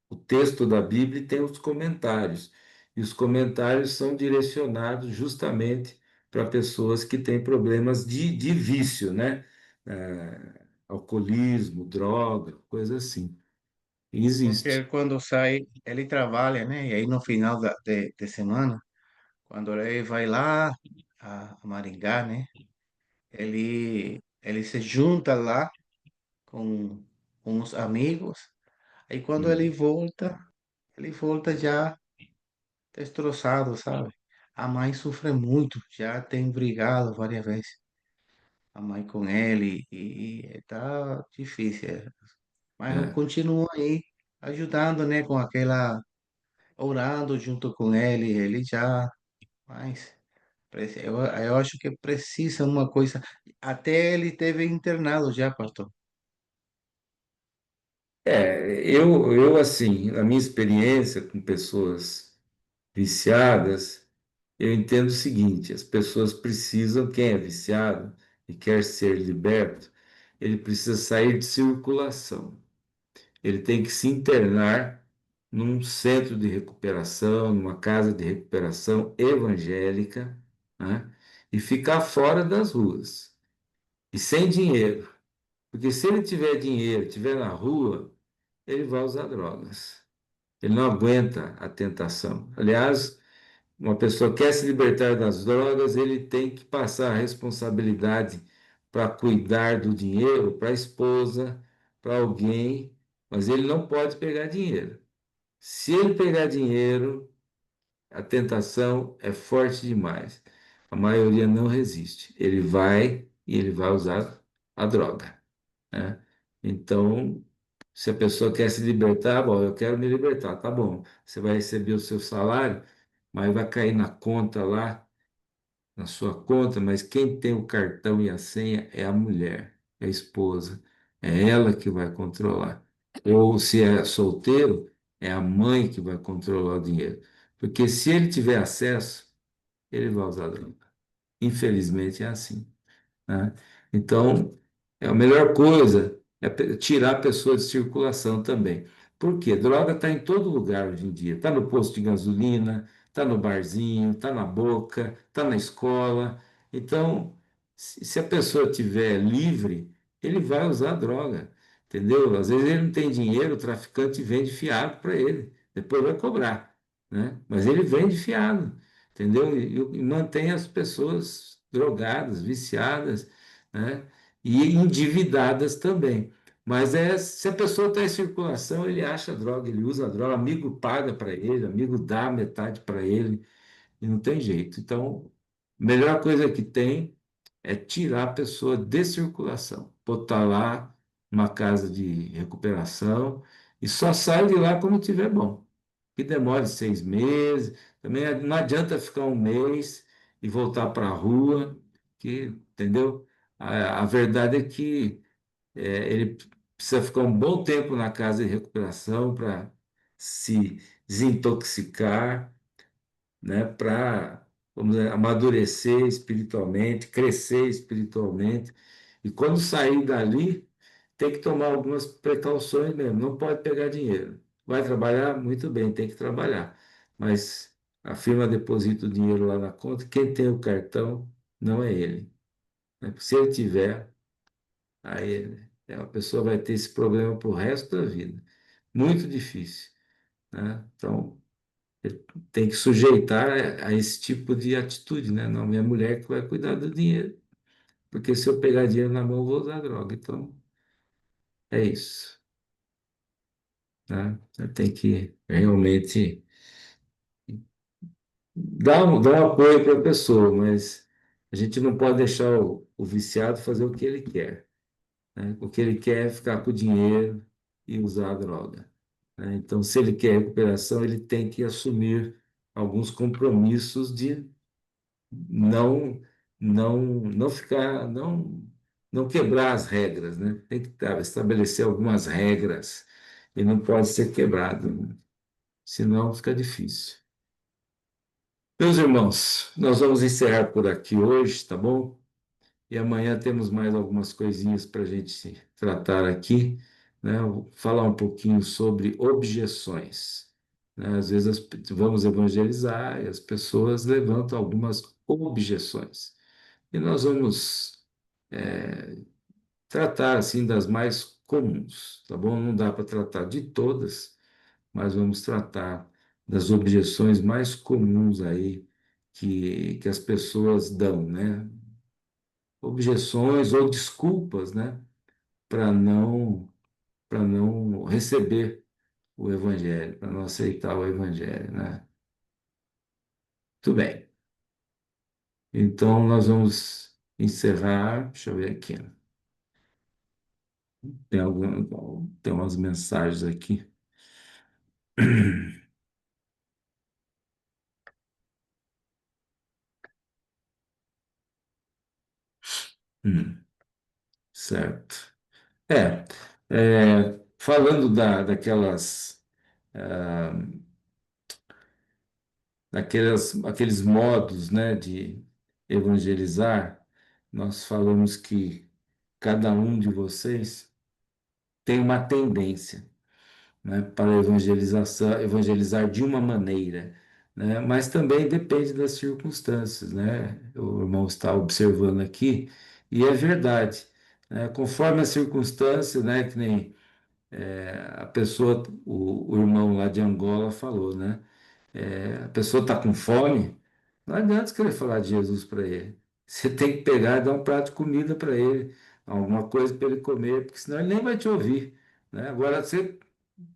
o texto da Bíblia e tem os comentários. E os comentários são direcionados justamente para pessoas que têm problemas de vício, né? Alcoolismo, droga, coisa assim. E Porque existe. ele, quando sai, ele trabalha, né? E aí no final de semana, quando ele vai lá a Maringá, né? Ele se junta lá com uns amigos. Aí quando Hum. ele volta já destroçado, sabe? A mãe sofre muito, já tem brigado várias vezes. A mãe com ele e tá difícil. Mas eu É. continuo aí ajudando, né? Com aquela, orando junto com ele já, mas eu acho que precisa uma coisa. Até ele teve internado já, pastor. Eu, assim, na minha experiência com pessoas viciadas, eu entendo o seguinte: as pessoas precisam, quem é viciado e quer ser liberto, ele precisa sair de circulação. Ele tem que se internar num centro de recuperação, numa casa de recuperação evangélica, né? E ficar fora das ruas e sem dinheiro. Porque se ele tiver dinheiro, tiver na rua, ele vai usar drogas. Ele não aguenta a tentação. Aliás, uma pessoa quer se libertar das drogas, ele tem que passar a responsabilidade para cuidar do dinheiro para a esposa, para alguém, mas ele não pode pegar dinheiro. Se ele pegar dinheiro, a tentação é forte demais. A maioria não resiste. Ele vai usar a droga, né? Então, se a pessoa quer se libertar, bom, eu quero me libertar, tá bom. Você vai receber o seu salário, mas vai cair na conta lá, na sua conta, mas quem tem o cartão e a senha é a mulher, é a esposa. É ela que vai controlar. Ou se é solteiro, é a mãe que vai controlar o dinheiro. Porque se ele tiver acesso, ele vai usar droga. Infelizmente é assim, né? Então, a melhor coisa é tirar a pessoa de circulação também. Por quê? Droga está em todo lugar hoje em dia. Está no posto de gasolina, está no barzinho, está na boca, está na escola. Então, se a pessoa estiver livre, ele vai usar droga, entendeu? Às vezes ele não tem dinheiro, o traficante vende fiado para ele, depois vai cobrar, né? Mas ele vende fiado, entendeu? E mantém as pessoas drogadas, viciadas, né? E endividadas também. Mas se a pessoa está em circulação, ele acha droga, ele usa droga, amigo paga para ele, amigo dá metade para ele, e não tem jeito. Então, a melhor coisa que tem é tirar a pessoa de circulação, botar lá numa casa de recuperação e só sai de lá quando tiver bom. Que demore 6 meses, também não adianta ficar um mês e voltar para a rua, que, entendeu? A verdade é que ele precisa ficar um bom tempo na casa de recuperação para se desintoxicar, né, para, vamos dizer, amadurecer espiritualmente, crescer espiritualmente. E quando sair dali, tem que tomar algumas precauções mesmo. Não pode pegar dinheiro. Vai trabalhar? Muito bem, tem que trabalhar. mas a firma deposita o dinheiro lá na conta, quem tem o cartão não é ele, né? Se ele tiver, aí a pessoa vai ter esse problema para o resto da vida. Muito difícil, né? Então, ele tem que sujeitar a esse tipo de atitude, né? Não, minha mulher que vai cuidar do dinheiro, porque se eu pegar dinheiro na mão, eu vou usar droga. Então, é isso, né? Tem que realmente dar um apoio para a pessoa, mas a gente não pode deixar o viciado fazer o que ele quer, né? O que ele quer é ficar com o dinheiro e usar a droga, né? Então, se ele quer recuperação, ele tem que assumir alguns compromissos de não não ficar não quebrar as regras, né? Tem que estabelecer algumas regras e não pode ser quebrado, né? Senão fica difícil. Meus irmãos, nós vamos encerrar por aqui hoje, tá bom? E amanhã temos mais algumas coisinhas para a gente tratar aqui, né? Vou falar um pouquinho sobre objeções, né? Às vezes vamos evangelizar e as pessoas levantam algumas objeções. E nós vamos tratar assim das mais comuns, tá bom? Não dá para tratar de todas, mas vamos tratar das objeções mais comuns aí que as pessoas dão, né? Objeções ou desculpas, né? Para não receber o evangelho, para não aceitar o evangelho, né? Tudo bem. Então nós vamos encerrar, deixa eu ver aqui. Tem umas mensagens aqui. Certo. É, falando aqueles modos, né, de evangelizar, nós falamos que cada um de vocês tem uma tendência, né, para evangelizar de uma maneira, né, mas também depende das circunstâncias, né? O irmão está observando aqui, e é verdade, né, conforme a circunstância, né, que nem a pessoa, o irmão lá de Angola falou, né? A pessoa está com fome, não adianta querer falar de Jesus para ele. Você tem que pegar e dar um prato de comida para ele, alguma coisa para ele comer, porque senão ele nem vai te ouvir, né? Agora, você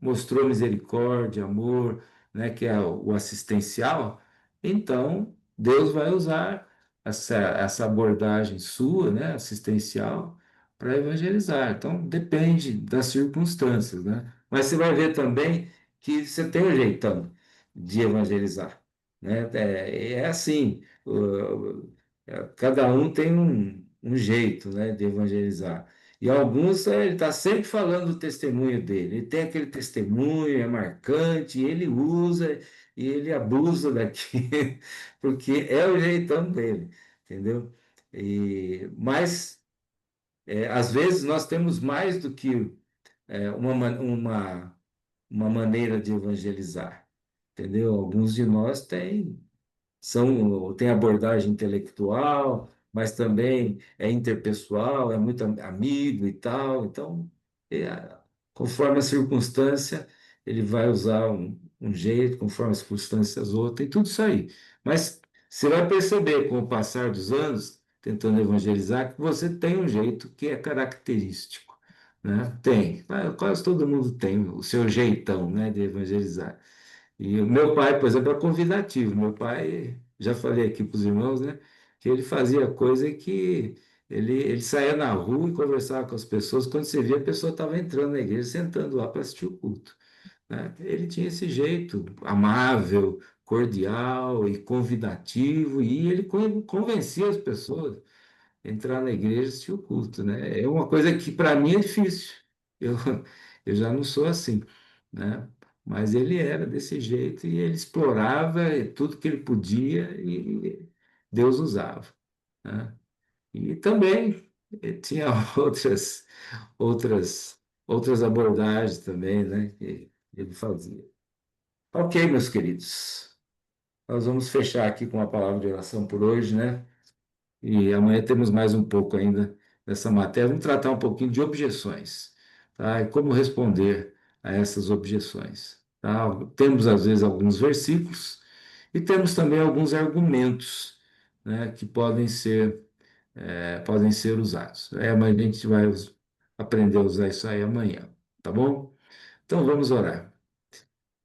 mostrou misericórdia, amor, né, que é o assistencial, então Deus vai usar essa abordagem sua, né, assistencial, para evangelizar. Então, depende das circunstâncias, né? Mas você vai ver também que você tem um jeitão de evangelizar, né? É assim, cada um tem um jeito, né, de evangelizar. E alguns, ele está sempre falando do testemunho dele. Ele tem aquele testemunho, é marcante, e ele usa e ele abusa daqui, porque é o jeitão dele, entendeu? Mas, às vezes, nós temos mais do que uma maneira de evangelizar, entendeu? Alguns de nós tem abordagem intelectual, mas também é interpessoal, é muito amigo e tal. Então, é, conforme a circunstância, ele vai usar um jeito, conforme as circunstâncias outro, tem tudo isso aí. Mas você vai perceber com o passar dos anos, tentando evangelizar, que você tem um jeito que é característico, né? Tem, quase todo mundo tem o seu jeitão, né, de evangelizar. E o meu pai, por exemplo, é convidativo. Meu pai, já falei aqui para os irmãos, né, que ele fazia coisa que ele saía na rua e conversava com as pessoas. Quando você via, a pessoa estava entrando na igreja, sentando lá para assistir o culto, né? Ele tinha esse jeito amável, cordial e convidativo, e ele convencia as pessoas entrar na igreja e assistir o culto, né? É uma coisa que para mim é difícil. Eu, eu já não sou assim, né? Mas ele era desse jeito e ele explorava tudo que ele podia e Deus usava, né? E também tinha outras, outras abordagens também, né? Que ele fazia. Ok, meus queridos. nós vamos fechar aqui com a palavra de oração por hoje, né? E amanhã temos mais um pouco ainda dessa matéria. Vamos tratar um pouquinho de objeções, tá? E como responder a essas objeções, tá? Temos, às vezes, alguns versículos e temos também alguns argumentos, né, que podem ser usados. Mas a gente vai aprender a usar isso aí amanhã, tá bom? Então vamos orar.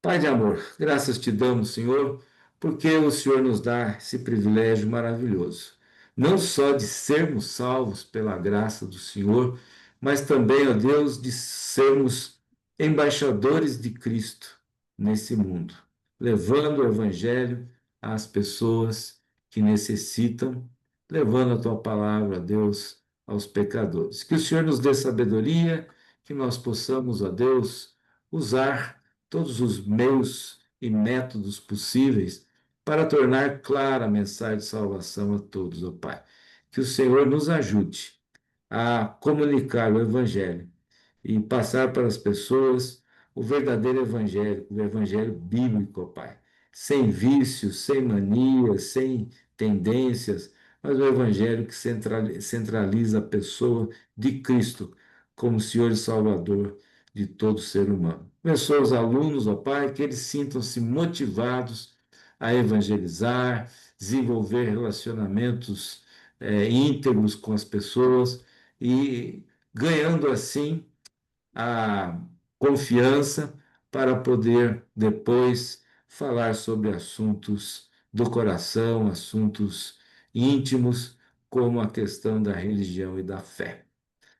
Pai de amor, graças te damos, Senhor, porque o Senhor nos dá esse privilégio maravilhoso, não só de sermos salvos pela graça do Senhor, mas também, ó Deus, de sermos embaixadores de Cristo nesse mundo, levando o Evangelho às pessoas que necessitam, levando a tua palavra, ó Deus, aos pecadores. Que o Senhor nos dê sabedoria, que nós possamos, ó Deus, usar todos os meios e métodos possíveis para tornar clara a mensagem de salvação a todos, ó Pai. Que o Senhor nos ajude a comunicar o Evangelho e passar para as pessoas o verdadeiro Evangelho, o Evangelho bíblico, ó Pai. Sem vícios, sem manias, sem tendências, mas o Evangelho que centraliza a pessoa de Cristo como Senhor e Salvador de todo ser humano. Abençoa os alunos, ó Pai, que eles sintam-se motivados a evangelizar, desenvolver relacionamentos íntegros com as pessoas e ganhando assim a confiança para poder depois falar sobre assuntos do coração, assuntos íntimos, como a questão da religião e da fé.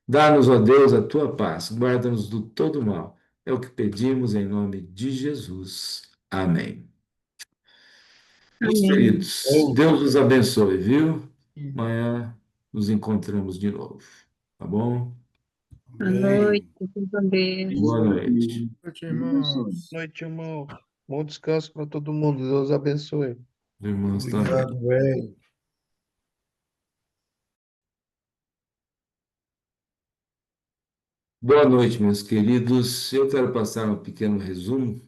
Dá-nos, ó Deus, a tua paz, guarda-nos do todo mal. É o que pedimos em nome de Jesus. Amém. Meus Amém. queridos, Deus os abençoe, viu? E Amanhã nos encontramos de novo, tá bom? Boa noite, Amém. fiquem com Deus. Boa noite. boa noite, irmão. Boa Bênçãos. noite, irmão. Bom descanso para todo mundo. Deus abençoe. Os irmãos também. Obrigado, bem. Boa noite, meus queridos. Eu quero passar um pequeno resumo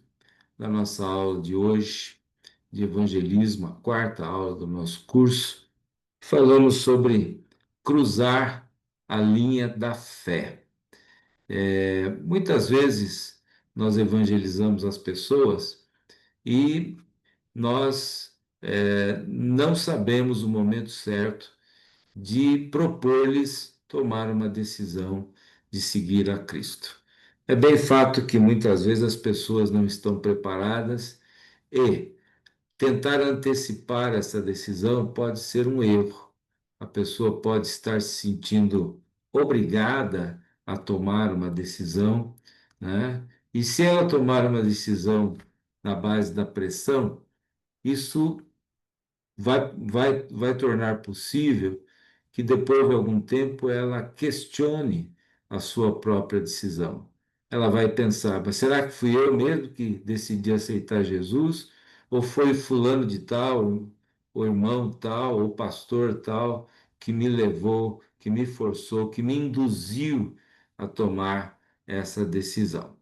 da nossa aula de hoje, de evangelismo, a quarta aula do nosso curso. Falamos sobre cruzar a linha da fé. Muitas vezes nós evangelizamos as pessoas e nós não sabemos o momento certo de propor-lhes tomar uma decisão de seguir a Cristo. É bem fato que muitas vezes as pessoas não estão preparadas e tentar antecipar essa decisão pode ser um erro. A pessoa pode estar se sentindo obrigada a tomar uma decisão, né? E se ela tomar uma decisão na base da pressão, isso vai tornar possível que depois de algum tempo ela questione a sua própria decisão. Ela vai pensar, mas será que fui eu mesmo que decidi aceitar Jesus? Ou foi fulano de tal, o irmão tal, o pastor tal, que me levou, que me forçou, que me induziu a tomar essa decisão?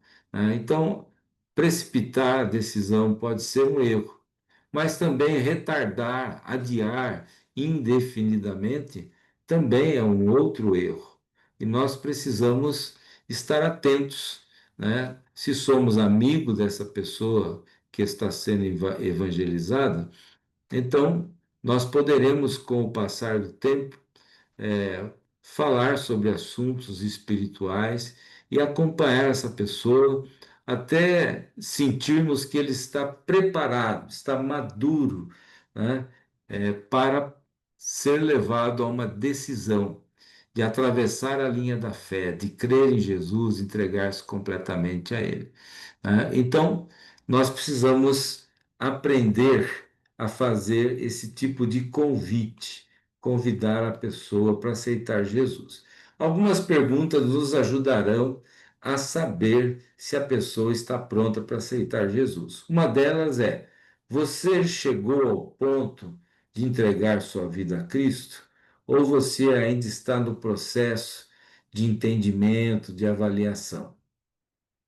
Então, precipitar a decisão pode ser um erro, mas também retardar, adiar indefinidamente também é um outro erro. E nós precisamos estar atentos, né? Se somos amigos dessa pessoa que está sendo evangelizada, então nós poderemos, com o passar do tempo, é, falar sobre assuntos espirituais e acompanhar essa pessoa até sentirmos que ele está preparado, está maduro, né, para ser levado a uma decisão de atravessar a linha da fé, de crer em Jesus, entregar-se completamente a Ele, né? Então, nós precisamos aprender a fazer esse tipo de convite, convidar a pessoa para aceitar Jesus. Algumas perguntas nos ajudarão a saber se a pessoa está pronta para aceitar Jesus. Uma delas é: você chegou ao ponto de entregar sua vida a Cristo? Ou você ainda está no processo de entendimento, de avaliação?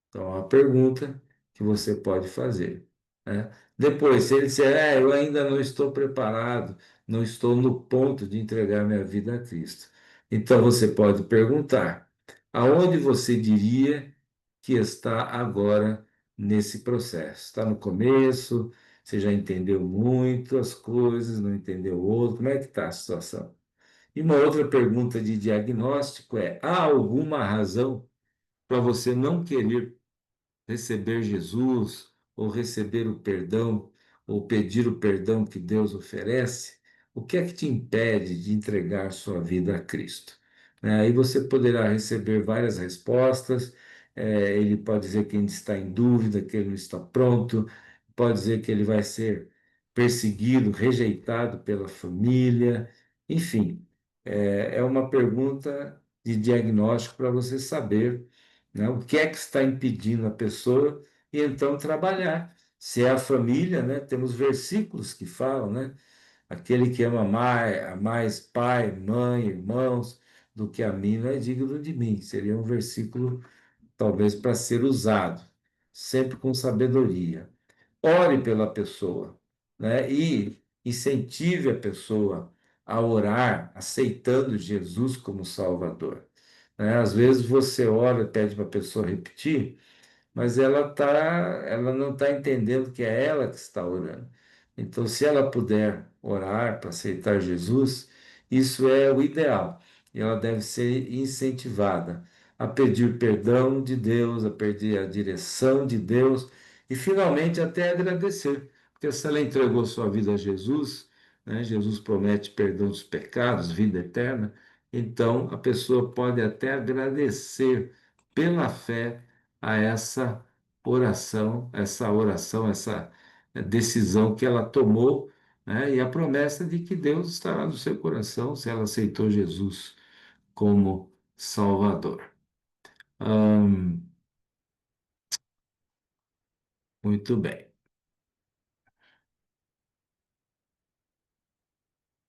Então, é uma pergunta que você pode fazer. né? Depois, se ele disser, eu ainda não estou preparado, não estou no ponto de entregar minha vida a Cristo. Então você pode perguntar, aonde você diria que está agora nesse processo? Está no começo? Você já entendeu muito as coisas, não entendeu outro? Como é que está a situação? E uma outra pergunta de diagnóstico é: há alguma razão para você não querer receber Jesus, ou receber o perdão, ou pedir o perdão que Deus oferece? O que é que te impede de entregar sua vida a Cristo? Aí você poderá receber várias respostas. Ele pode dizer que ainda está em dúvida, que ele não está pronto, pode dizer que ele vai ser perseguido, rejeitado pela família, enfim, é uma pergunta de diagnóstico para você saber, né, o que é que está impedindo a pessoa e então trabalhar. Se é a família, né, temos versículos que falam, né, aquele que ama mais pai, mãe, irmãos do que a mim não é digno de mim. Seria um versículo talvez para ser usado, sempre com sabedoria. Ore pela pessoa, né? E incentive a pessoa a orar, aceitando Jesus como Salvador, né? Às vezes você ora, pede para a pessoa repetir, mas ela não está entendendo que é ela que está orando. Então, se ela puder orar para aceitar Jesus, isso é o ideal. E ela deve ser incentivada a pedir perdão de Deus, a pedir a direção de Deus e, finalmente, até agradecer. Porque se ela entregou sua vida a Jesus, né, Jesus promete perdão dos pecados, vida eterna, então a pessoa pode até agradecer pela fé a essa decisão que ela tomou, né? E a promessa de que Deus estará no seu coração se ela aceitou Jesus como Salvador. Hum, muito bem.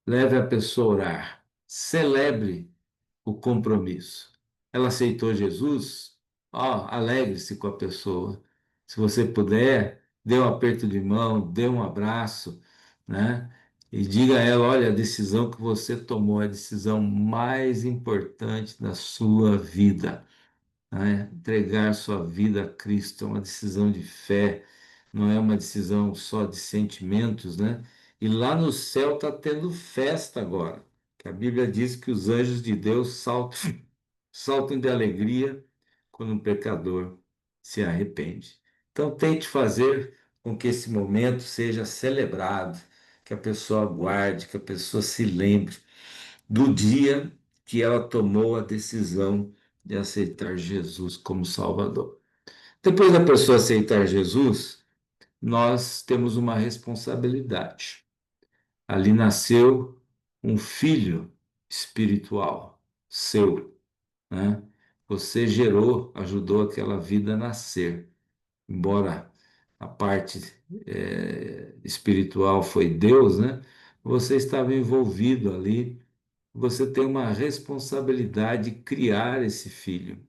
Leve a pessoa a orar. Celebre o compromisso. Ela aceitou Jesus? Ó, alegre-se com a pessoa. Se você puder, dê um aperto de mão, dê um abraço, né? E diga a ela: olha, a decisão que você tomou é a decisão mais importante da sua vida, né? Entregar sua vida a Cristo é uma decisão de fé, não é uma decisão só de sentimentos, né? E lá no céu está tendo festa agora, que a Bíblia diz que os anjos de Deus saltam de alegria quando um pecador se arrepende. Então, tente fazer com que esse momento seja celebrado, que a pessoa guarde, que a pessoa se lembre do dia que ela tomou a decisão de aceitar Jesus como Salvador. Depois da pessoa aceitar Jesus, nós temos uma responsabilidade. Ali nasceu um filho espiritual seu, né? Você gerou, ajudou aquela vida a nascer. Embora a parte espiritual foi Deus, né? Você estava envolvido ali. Você tem uma responsabilidade de criar esse filho,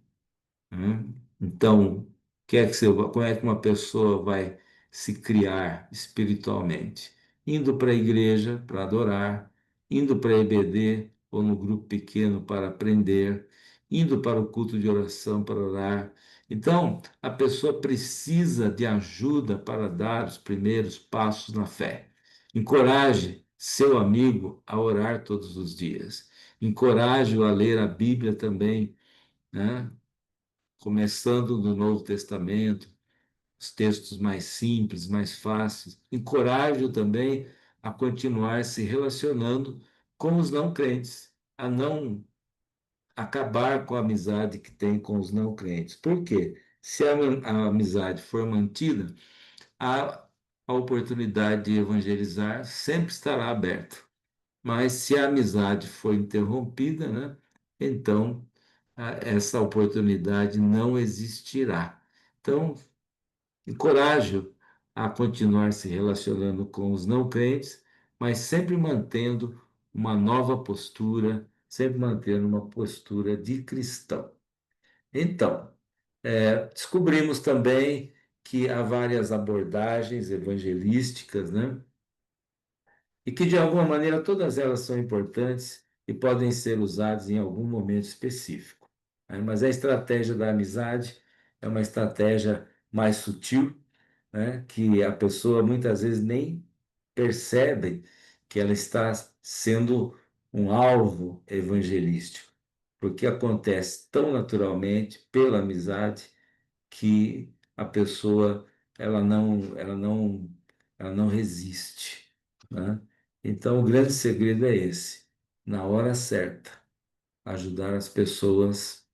né? Então, como é que uma pessoa vai se criar espiritualmente? Indo para a igreja para adorar, indo para a EBD ou no grupo pequeno para aprender, indo para o culto de oração para orar. Então, a pessoa precisa de ajuda para dar os primeiros passos na fé. Encoraje seu amigo a orar todos os dias. Encoraje-o a ler a Bíblia também, né? Começando do Novo Testamento, os textos mais simples, mais fáceis. Encorajo também a continuar se relacionando com os não crentes, a não acabar com a amizade que tem com os não crentes. Por quê? Se a amizade for mantida, a oportunidade de evangelizar sempre estará aberta. Mas se a amizade for interrompida, né, então essa oportunidade não existirá. Então, encorajo a continuar se relacionando com os não crentes, mas sempre mantendo uma nova postura, sempre mantendo uma postura de cristão. Então, descobrimos também que há várias abordagens evangelísticas, né? E que, de alguma maneira, todas elas são importantes e podem ser usadas em algum momento específico, né? Mas a estratégia da amizade é uma estratégia mais sutil, né? Que a pessoa muitas vezes nem percebe que ela está sendo um alvo evangelístico, porque acontece tão naturalmente pela amizade que a pessoa ela não resiste, né? Então, o grande segredo é esse: na hora certa, ajudar as pessoas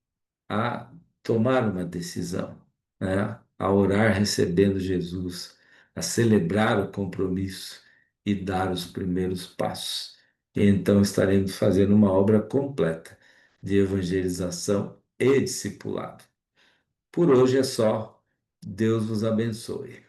a tomar uma decisão, né? A orar recebendo Jesus, a celebrar o compromisso e dar os primeiros passos. E então estaremos fazendo uma obra completa de evangelização e discipulado. Por hoje é só. Deus vos abençoe.